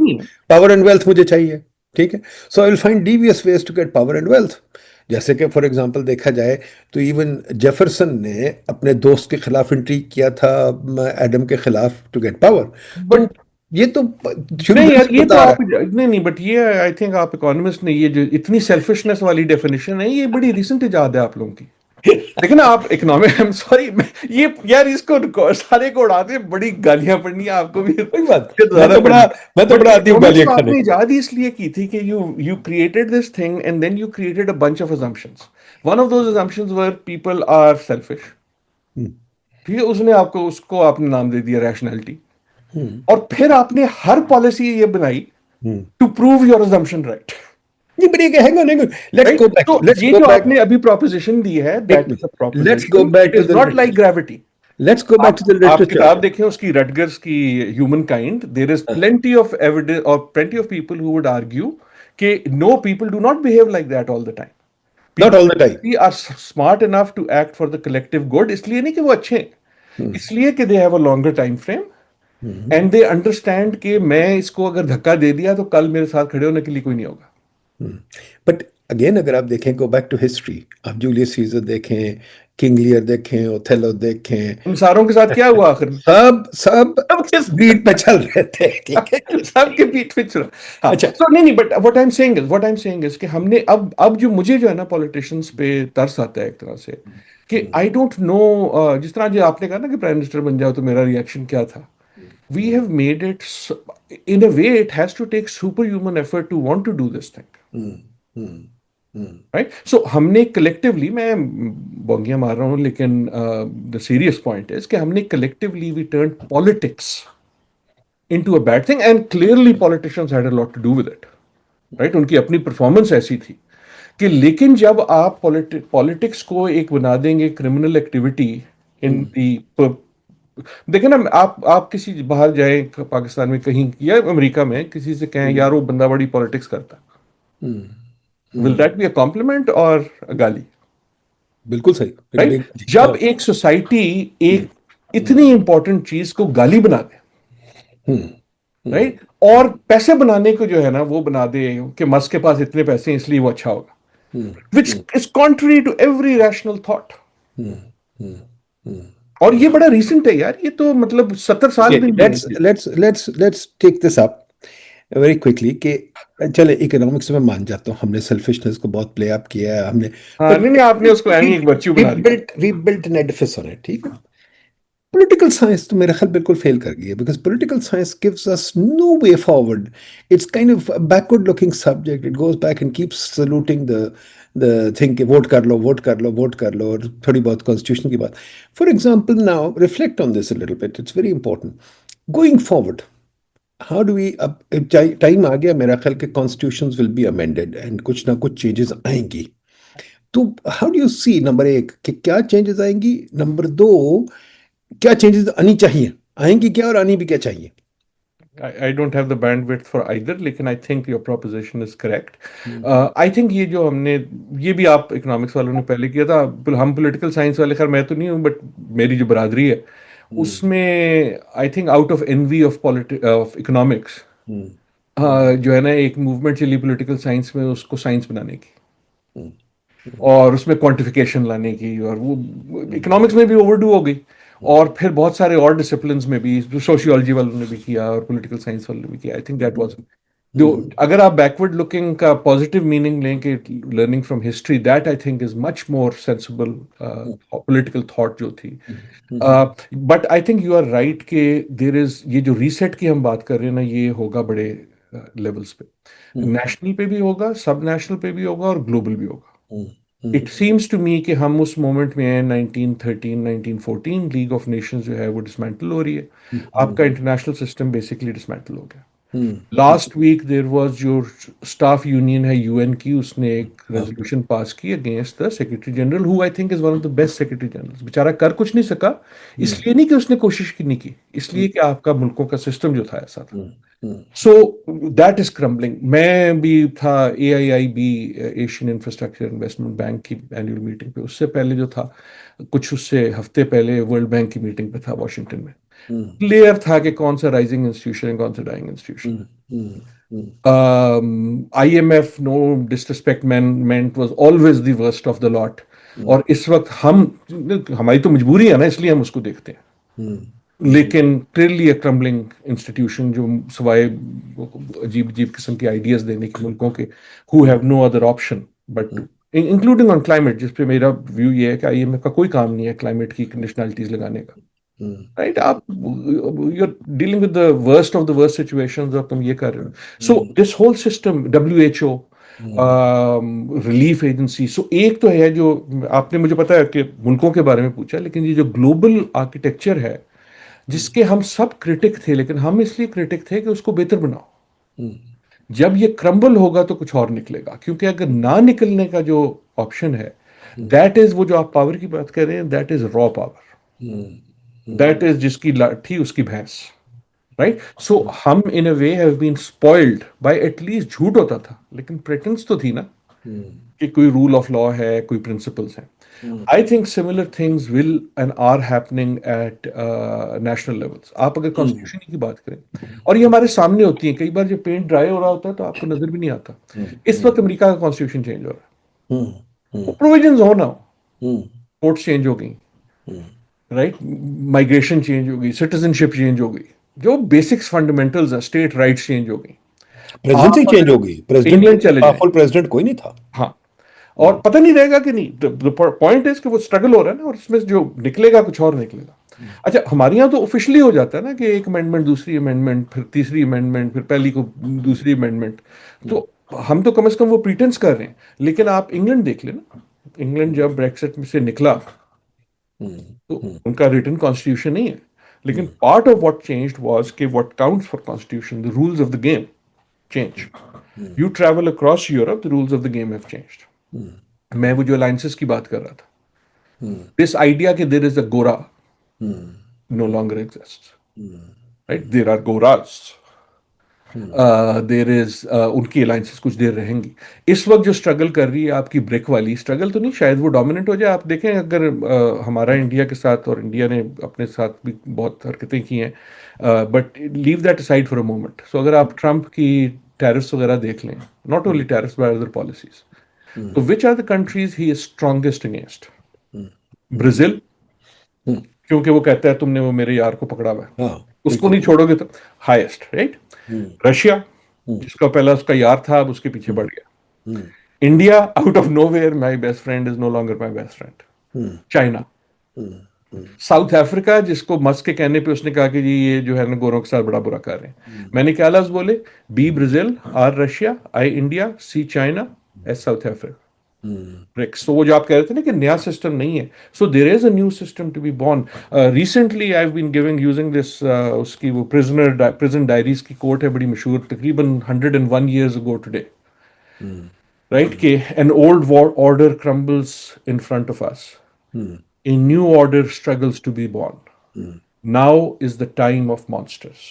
Power and wealth مجھے چاہیے, ٹھیک ہے. So I will find devious ways to get power and wealth. جیسے کہ for example دیکھا جائے تو even Jefferson نے اپنے دوست کے خلاف انٹریگ کیا تھا ایڈم کے خلاف ٹو گیٹ پاور. بٹ یہ تو نہیں, بٹ یہ آئی تھنک آپ اکانومسٹ نے یہ جو اتنی سیلفشنس والی ڈیفینیشن ہے یہ بڑی ریسنٹ ایجاد ہے آپ لوگوں کی. لیکن آپ اکنامک سوری یہ یار اس کو سارے کو اڑاتے, بڑی گالیاں پڑنی ہے آپ کو بھی. میں تو بڑا آتی ہوں گالیاں کھانے. آپ نے ایجاد ہی اس لیے کی تھی کہ you created this thing and then you created a bunch of assumptions. One of those assumptions were people are selfish. ٹھیک ہے, اس نے آپ کو اس کو آپ نے نام دے دیا ریشنلٹی. اور پھر آپ نے ہر پالیسی یہ بنائی to prove your assumption right. نہیں but hang on, let's Right? go back, So let's یہ go جو back. آپ نے ابھی proposition دی ہے, ایک that is minute a let's go proposition. back It to is the not like gravity. let's go back to the آپ literature. کتاب دیکھیں اس کی رٹگرز کی humankind, there is plenty of evidence اور plenty of people who would argue کہ no, people do not behave like that all the time. Not all the time. People are smart enough to act for the collective good, اس لیے نہیں کہ وہ اچھے ہیں, اس لیے کہ they have a longer time frame and they understand کہ میں اس کو اگر دھکا دے دیا تو کل میرے ساتھ کھڑے ہونے کے لیے کوئی نہیں ہوگا. بٹ اگین اگر آپ دیکھیں گو بیک ٹو ہسٹری, آپ جولیس سیزر دیکھیں, کنگ لیئر دیکھیں, اوتھیلو دیکھیں, ان ساروں کے ساتھ کیا ہوا آخر میں؟ سب بیٹ پہ چل رہے تھے, ٹھیک ہے, سب کے پیٹ پہ چلا. اچھا So, نہیں but what I'm saying is کہ ہم نے اب جو مجھے جو ہے نا پولیٹیشینس پہ ترس آتا ہے ایک طرح سے کہ آئی ڈونٹ نو, جس طرح جو آپ نے کہا نا کہ پرائم منسٹر بن جاؤ تو میرا ریئیکشن کیا تھا. We have made it in a way it has to take superhuman effort to want to do this thing. Right? So ہم نے collectively, میں بونگیاں مار رہا ہوں لیکن the serious point is کہ ہم نے collectively we turned politics into a bad thing and clearly politicians had a lot to do with it. Right? ان کی اپنی پرفارمنس ایسی تھی کہ, لیکن جب آپ پالیٹکس کو ایک بنا دیں گے کرمنل ایکٹیویٹی ان دی, دیکھیں نا آپ کسی باہر جائیں پاکستان میں کہیں یا امریکہ میں کسی سے کہیں یار وہ بندہ بڑی پالیٹکس کرتا, will that be a compliment اور گالی؟ بالکل صحیح. رائٹ. جب ایک سوسائٹی ایک اتنی امپورٹنٹ چیز کو گالی بنا دے, رائٹ, اور پیسے بنانے کو جو ہے نا وہ بنا دے کہ مس کے پاس اتنے پیسے ہیں اس لیے وہ اچھا ہوگا, which is contrary to every rational thought. اور یہ بڑا ریسنٹ ہے یار, یہ تو مطلب 70 سال بھی let's take this up very quickly کہ چلے اکنامکس میں مان جاتا ہوں ہم نے سیلفشنس کو بہت پلے اپ کیا ہے, ہم نے نہیں آپ نے اس کو ایک ورچو بنا دیا. we built an edifice on it, ٹھیک ہے. پولیٹیکل سائنس تو میرا خیال بالکل فیل کر گئی ہے, because political science gives us no way forward. It's kind of a backward looking subject. It goes back and keeps saluting the thing کہ ووٹ کر لو, ووٹ کر لو, ووٹ کر لو, اور تھوڑی بہت کانسٹیٹیوشن کی بات. For example now reflect on this a little bit. It's very important. Going forward, how do we, اب ٹائم آ گیا میرا خیال کہ constitutions will be amended and کچھ نہ کچھ changes آئیں گی. تو how do you see, number ایک کہ کیا چینجز آئیں گی, نمبر دو کیا چینجز آنی چاہیے, آئیں گی کیا اور آنی بھی کیا چاہیے. I don't have the bandwidth for either, لیکن I think your proposition is correct. I think یہ جو ہم نے, یہ بھی آپ اکنامکس والوں نے پہلے کیا تھا, ہم پولیٹیکل سائنس والے, خیر میں تو نہیں ہوں بٹ میری جو برادری ہے اس میں I think out of envy of economics جو ہے نا ایک موومنٹ چلی پولیٹیکل سائنس میں اس کو سائنس بنانے کی اور اس میں کوانٹیفیکیشن لانے کی, اور وہ اکنامکس میں بھی اوور ڈو ہو گئی, اور پھر بہت سارے اور ڈسپلنس میں بھی, سوشیولوجی والوں نے بھی کیا اور پولیٹیکل سائنس والوں نے بھی کیا. آئی تھنک دیٹ واز جو, اگر آپ بیکورڈ لکنگ کا پازیٹیو میننگ لیں کہ learning from history, that I think is much more sensible political thought جو تھی. But I think you are right کہ دیر از, یہ جو ریسیٹ کی ہم بات کر رہے ہیں نا, یہ ہوگا بڑے لیولس پہ, نیشنل پہ بھی ہوگا, سب نیشنل پہ بھی ہوگا, اور گلوبل بھی ہوگا. اٹ سیمس ٹو می کہ ہم اس مومنٹ میں ہیں 1913 1914, لیگ آف نیشنز جو ہے وہ ڈسمینٹل ہو رہی ہے, آپ کا انٹرنیشنل سسٹم بیسکلی ڈسمینٹل ہو گیا. لاسٹ ویک دیر واز جو اسٹاف یونین ہے یو این کی, اس نے ایک ریزولوشن پاس کی against the secretary general, who I think is one of the best secretary general. بیچارہ کر کچھ نہیں سکا, اس لیے نہیں کہ اس نے کوشش کی نہیں کی, اس لیے کہ آپ کا ملکوں کا سسٹم جو تھا ایسا تھا. So that is crumbling. میں بھی تھا AIIB Asian infrastructure investment bank کی اینیول میٹنگ پہ, اس سے پہلے جو تھا کچھ اس سے ہفتے پہلے ورلڈ بینک کی میٹنگ پہ تھا واشنگٹن میں. کلیئر تھا کہ کون سا رائزنگ انسٹیٹیوشن ہے, کون سا dying institution. IMF, no disrespect meant, was always the worst of the lot. اور اس وقت ہماری تو مجبوری ہے نا, اس لیے ہم اس کو دیکھتے ہیں, لیکن کلیئرلی اے کرمبلنگ انسٹیٹیوشن جو سوائے عجیب عجیب قسم کے آئیڈیاز دینے کے ملکوں کے, who have no other option but to, including on climate, جس پہ میرا ویو یہ ہے کہ IMF کا کوئی کام نہیں ہے کلائمیٹ کی کنڈیشنلٹیز لگانے کا. رائٹ, آپ you are dealing with the worst of the worst situations اور تم یہ کر رہے ہو. So this whole system, WHO, relief agency, so ایک تو ہے جو آپ نے مجھے پتا ہے کہ ملکوں کے بارے میں پوچھا, لیکن یہ جو گلوبل آرکیٹیکچر ہے جس کے ہم سب کرٹک تھے, لیکن ہم اس لیے کرٹک تھے کہ اس کو بہتر بناؤ. جب یہ کرمبل ہوگا تو کچھ اور نکلے گا، کیونکہ اگر نہ نکلنے کا جو آپشن ہے دیٹ از وہ جو آپ پاور کی بات کر رہے ہیں، دیٹ از را پاور، دیٹ از جس کی لاٹھی اس کی بھینس، رائٹ؟ سو ہم in a way have been spoiled by at least, جھوٹ ہوتا تھا لیکن پریٹنس تو تھی نا کہ کوئی رول آف لا ہے، کوئی پرنسپلس ہیں. I think similar things will and are happening at national levels. آپ اگر کانسٹیٹیوشن کی بات کریں، اور یہ ہمارے سامنے ہوتی ہیں، کئی بار جب پینٹ ڈرائی ہو رہا ہوتا ہے تو آپ کو نظر بھی نہیں آتا. اس وقت امریکہ کا کانسٹیٹیوشن چینج ہو رہا ہے، وہ پروویژنز ہو نہ ہو، کورٹس چینج ہو گئی، رائٹ، مائگریشن چینج ہو گئی، سٹیزن شپ چینج ہو گئی، جو بیسکس فنڈامنٹلز ہیں، اسٹیٹ رائٹس چینج ہو گئی. پریزیڈنسی آپ چینج اگر ہو گئی، پریزیڈنٹ انگلینڈ چلے جائیں، پاورفل پریزیڈنٹ کوئی نہیں تھا. ہاں، اور پتہ نہیں رہے گا کہ نہیں. پوائنٹ از کہ وہ اسٹرگل ہو رہا ہے نا، اور اس میں جو نکلے گا کچھ اور نکلے گا. اچھا، ہمارے یہاں تو آفیشلی ہو جاتا ہے نا کہ ایک امینڈمنٹ، دوسری امینڈمنٹ، پھر تیسری امینڈمنٹ، پھر پہلی کو دوسری امینڈمنٹ. تو ہم تو کم از کم وہ پریٹنس کر رہے ہیں. لیکن آپ انگلینڈ دیکھ لیں نا، انگلینڈ جب بریکسٹ میں سے نکلا تو ان کا ریٹن کانسٹیٹیوشن نہیں ہے، لیکن part of what changed was کہ what counts for constitution, the rules of the game change. You travel across Europe, the rules of the game have changed. میں وہ جو alliances کی بات کر رہا تھا، this idea کہ there is a Gora no longer exists, right? There are Goras. دیر از ان کی الائنسز کچھ دیر رہیں گی. اس وقت جو اسٹرگل کر رہی ہے آپ کی بریک والی اسٹرگل تو نہیں، شاید وہ ڈومیننٹ ہو جائے. آپ دیکھیں اگر ہمارا انڈیا کے ساتھ، اور انڈیا نے اپنے ساتھ بھی بہت حرکتیں کی ہیں، but leave that aside for a moment. So اگر آپ ٹرمپ کی ٹیرفس وغیرہ دیکھ لیں، not only tariffs by other policies, تو which are the countries he is strongest against? Brazil, کیونکہ وہ کہتا ہے تم نے وہ میرے یار کو پکڑا ہوا ہے، ہاں اس کو نہیں چھوڑو گے تو. Highest, right. رشیا، جس کا پہلا اس کا یار تھا، اب اس کے پیچھے بڑھ گیا. India, out of nowhere my best friend is no longer my best friend. China. South Africa, جس کو مسک کے کہنے پہ اس نے کہا کہ جی یہ جو ہے نا گوروں کے ساتھ بڑا برا کر رہے ہیں. میں نے کیا لفظ بولے؟ B Brazil, R Russia, I India, C China, S South Africa. تو وہ جو آپ کہہ رہے تھے نا کہ نیا سسٹم نہیں ہے، so there is a new system to be born. Recently I have been giving using this, اس کی وہ پرزن ڈائریز کی کوٹ ہے بڑی مشہور، تقریباً 101 years ago today, رائٹ، کہ an old war order crumbles in front of us, a new order struggles to be born, now is the time of monsters.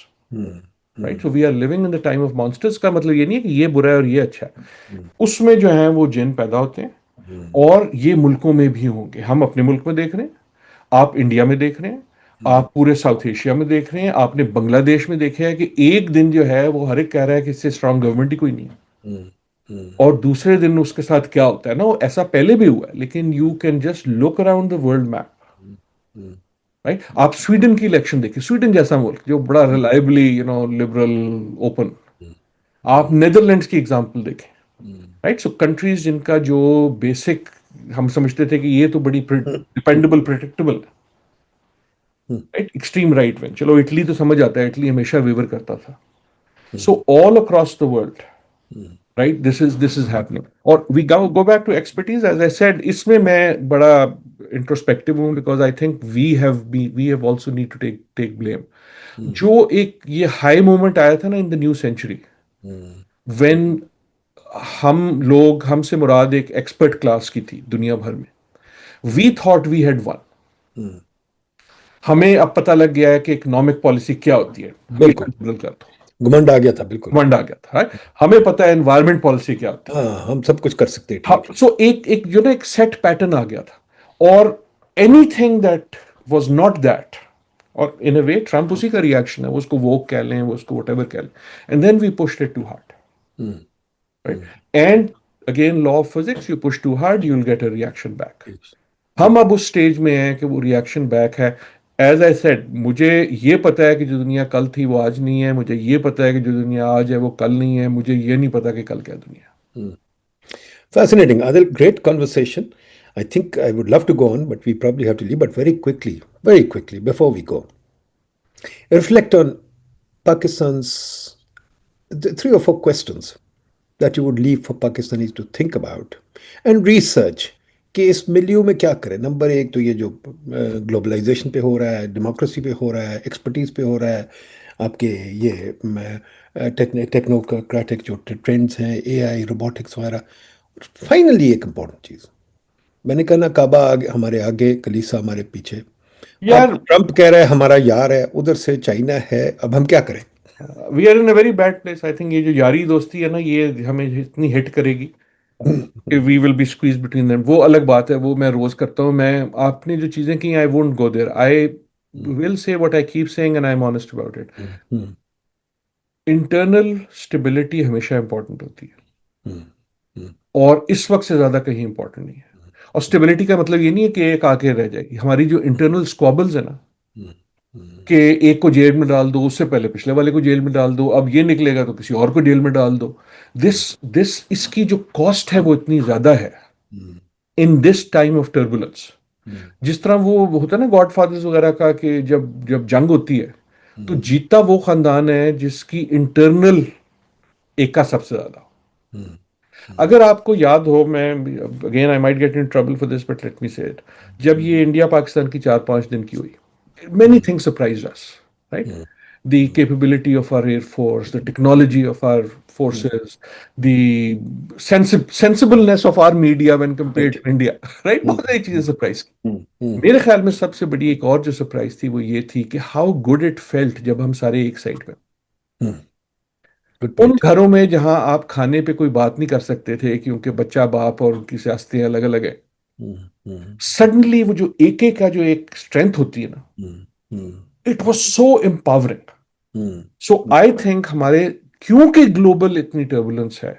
Right, so we are living in the time of monsters. کا مطلب یہ نہیں ہے کہ یہ برا ہے اور یہ اچھا ہے. اس میں جو ہیں وہ جن پیدا ہوتے ہیں، اور یہ ملکوں میں بھی ہوں گے. ہم اپنے ملک میں دیکھ رہے ہیں، آپ انڈیا میں دیکھ رہے ہیں، آپ پورے ساؤتھ ایشیا میں دیکھ رہے ہیں، آپ نے بنگلہ دیش میں دیکھا ہے کہ ایک دن جو ہے وہ ہر ایک کہہ رہا ہے کہ اس سے اسٹرانگ گورنمنٹ ہی کوئی نہیں ہے، اور دوسرے دن اس کے ساتھ کیا ہوتا ہے نا، وہ ایسا پہلے بھی ہوا ہے. لیکن you can just look around the world map, right. آپ سویڈن کی الیکشن دیکھیں، سویڈن جیسا ملک جو بڑا ریلائبلی لبرل، اوپن. آپ نیدرلینڈس کی ایگزامپل دیکھیں، رائٹ. سو کنٹریز جن کا جو بیسک ہم سمجھتے تھے کہ یہ تو بڑی dependable, predictable, right, extreme right wing. چلو اٹلی تو سمجھ آتا ہے، اٹلی ہمیشہ ویور کرتا تھا. So all across the world, right, this is happening. اور we go back to expertise. As I said, اس میں میں بڑا انٹروسپیکٹو ہوں، because I think we have also need to take blame. جو ایک یہ ہائی مومنٹ آیا تھا نا in the new century, when ہم سے مراد ایک ایکسپرٹ کلاس کی تھی دنیا بھر میں، we thought we had won. ہمیں اب پتہ لگ گیا ہے کہ اکنامک پالیسی کیا ہوتی ہے. بالکل کر دو، گمنڈ آ گیا تھا، بالکل گمنڈ آ گیا تھا. ہمیں پتہ ہے انوائرمنٹ پالیسی کیا ہوتی ہے. ہاں، ہم سب کچھ کر سکتے ہیں. ٹھیک ہے. سو ایک جو نا ایک سیٹ پیٹرن آ گیا تھا، اور any thing that was not that, اور ان اے وے ٹرمپ اسی کا ریئیکشن ہے. وہ اس کو ووک کہہ لیں، وہ اس کو وٹ ایور کہہ لیں، and then we pushed it too hard, right. And again law of physics, you push too hard you will get a reaction back. ہم اب اس سٹیج میں ہیں کہ وہ ریئیکشن بیک ہے. ایز آئی سیڈ، مجھے یہ پتا ہے کہ جو دنیا کل تھی وہ آج نہیں ہے. مجھے یہ پتا ہے کہ جو دنیا آج ہے وہ کل نہیں ہے. مجھے یہ نہیں پتا کہ کل کیا دنیا ہے. Fascinating. Adil, great conversation. I think I would love to go on, but we probably have to leave. But very quickly, before we go, reflect on Pakistan's three or four questions that you would leave for Pakistanis to think about and research کہ اس ملیوں میں کیا کریں. Number ایک تو یہ جو globalisation پہ ہو رہا ہے، ڈیموکریسی پہ ہو رہا ہے، ایکسپرٹیز پہ ہو رہا ہے، آپ کے یہ ٹیکنوکریٹک جو ٹرینڈز ہیں اے آئی روبوٹکس وغیرہ. فائنلی ایک امپورٹنٹ چیز میں نے کہا نا، کعبہ ہمارے آگے، کلیسا ہمارے پیچھے. اب یار ٹرمپ کہہ رہا ہے ہمارا یار ہے، ادھر سے چائنا ہے، اب ہم کیا کریں؟ We are in a very bad place. I think یہ جو یاری دوستی ہے نا، یہ ہمیں اتنی ہٹ کرے گی کہ we will be squeeze between them. وہ الگ بات ہے، وہ میں روز کرتا ہوں. میں آپ نے جو چیزیں کی، I won't go there. I will say what I keep saying and I am honest about it. Internal stability ہمیشہ امپورٹنٹ ہوتی ہے، اور اس وقت سے زیادہ کہیں امپورٹنٹ نہیں ہے. اور اسٹیبلٹی کا مطلب یہ نہیں ہے کہ ایک آ کے رہ جائے گی. ہماری جو انٹرنل اسکوابلز ہیں نا، کہ ایک کو جیل میں ڈال دو، اس سے پہلے پچھلے والے کو جیل میں ڈال دو، اب یہ نکلے گا تو کسی اور کو جیل میں ڈال دو. اس کی جو کاسٹ ہے وہ اتنی زیادہ ہے ان دس ٹائم آف ٹربولنس. جس طرح وہ ہوتا ہے نا گاڈ فادرز وغیرہ کا، کہ جب جنگ ہوتی ہے تو جیتا وہ خاندان ہے جس کی انٹرنل ایکا سب سے زیادہ. اگر آپ کو یاد ہو، میں again I might get in trouble for this but let me say it, جب یہ انڈیا پاکستان کی 4-5 دن کی ہوئی، many things surprised us, right? The capability of our air force, the technology of our forces, the sensibleness of our media when compared to India, right? بہت ساری چیزیں surprise کی. میرے خیال میں سب سے بڑی ایک اور جو سرپرائز تھی وہ یہ تھی کہ ہاؤ گڈ اٹ فیلٹ جب ہم سارے ایک سائڈ پہ. ان گھروں میں جہاں آپ کھانے پہ کوئی بات نہیں کر سکتے تھے کیونکہ بچہ باپ اور ان کی سیاستیں الگ الگ ہیں، سڈنلی وہ جو ایک کا جو ایک اسٹرینتھ ہوتی ہے نا، it was so empowering. So I think ہمارے کیونکہ گلوبل اتنی ٹربولنس ہے،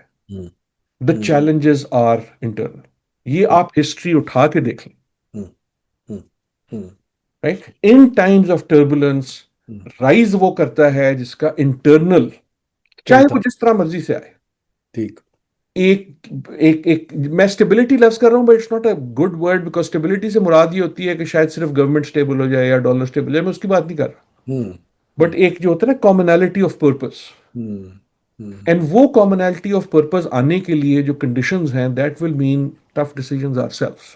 دا چیلنجز آر انٹرنل. یہ آپ ہسٹری اٹھا کے دیکھ لیں، right? In Times of turbulence rise وہ کرتا ہے جس کا انٹرنل، چاہے وہ جس طرح مرضی سے آئے. ٹھیک. ایک میں اسٹیبلٹی لفظ کر رہا ہوں، but it's not a good word, because stability سے مراد یہ ہوتی ہے کہ شاید صرف گورنمنٹ اسٹیبل ہو جائے یا ڈالر اسٹیبل ہو جائے، میں اس کی بات نہیں کر رہا. بٹ ایک جو ہوتا ہے نا کامنالٹی آف پرپز، اینڈ وہ کامنالٹی آف پرپز آنے کے لیے جو کنڈیشنز ہیں، that will mean tough decisions ourselves,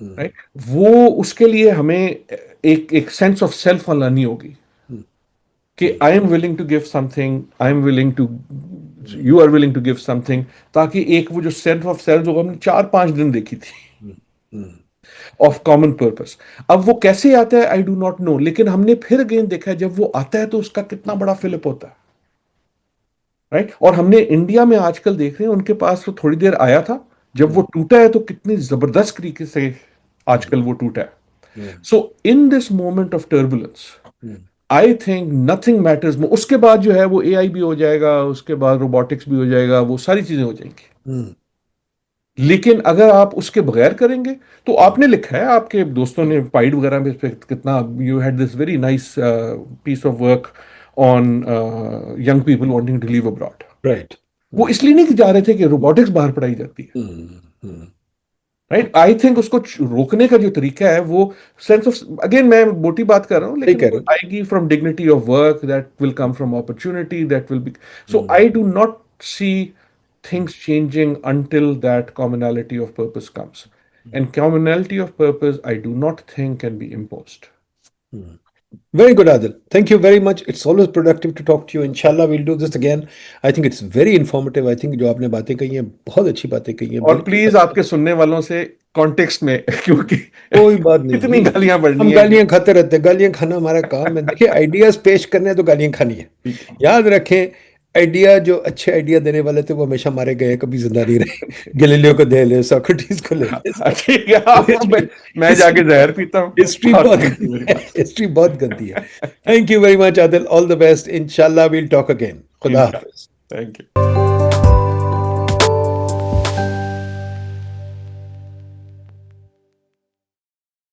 right? وہ اس کے لیے ہمیں ایک سینس آف سیلف لانی ہوگی کہ I am willing to give something, I am willing to, you are willing to give something, تاکہ ایک وہ جو سینس آف سیلف جو ہم نے 4-5 دن دیکھی تھی آف کامن پرپز. اب وہ کیسے آتا ہے آئی ڈو ناٹ نو، لیکن ہم نے پھر اگین دیکھا ہے جب وہ آتا ہے تو اس کا کتنا بڑا فلپ ہوتا ہے، رائٹ؟ اور ہم نے انڈیا میں آج کل دیکھ رہے ہیں، ان کے پاس وہ تھوڑی دیر آیا تھا، جب وہ ٹوٹا ہے تو کتنی زبردست طریقے سے آج کل وہ ٹوٹا ہے. So in this moment of turbulence I think nothing matters. اس کے بعد جو ہے وہ اے آئی بھی ہو جائے گا، اس کے بعد روبوٹکس بھی ہو جائے گا، وہ ساری چیزیں ہو جائیں گی. لیکن اگر آپ اس کے بغیر کریں گے تو آپ نے لکھا ہے، آپ کے دوستوں نے پائڈ وغیرہ میں کتنا، you had this very nice piece of work on young people wanting to leave abroad. Right. وہ اس لیے نہیں جا رہے تھے کہ روبوٹکس باہر پڑھائی جاتی ہے، رائٹ؟ آئی تھنک اس کو روکنے کا جو طریقہ ہے وہ سینس آف، اگین میں موٹی بات کر رہا ہوں، لیکن وہ آئے گی from dignity of work, that will come from opportunity, that will be. So I do not see things changing until that commonality of purpose comes. And commonality of purpose, I do not think can be imposed. Very good, Adil. Thank you very much. It's always productive to talk to you. Inshallah, we'll do this again. I think it's very informative. I think جو آپ نے باتیں کہی ہیں بہت اچھی باتیں کہی ہیں. اور پلیز آپ کے سننے والوں سے کانٹیکسٹ میں، کیونکہ کوئی بات نہیں، اتنی گالیاں پڑنی ہم ہیں. گالیاں کھاتے رہتے ہیں، گالیاں کھانا ہمارا کام ہے. دیکھیں آئیڈیاز پیش کرنے ہیں تو گالیاں کھانی ہے. یاد رکھیں آئیڈیا، جو اچھے آئیڈیا دینے والے تھے وہ ہمیشہ مارے گئے، کبھی زندہ نہیں رہے. گلیلیو کو دے لے، سوکریٹس کو لے لے. میں جا کے زہر پیتا ہوں. ہسٹری بہت گندی ہے، ہسٹری بہت گندی ہے. Thank you very much Adil, all the best. انشاءاللہ ویل ٹاک اگین. خدا حافظ. Thank you.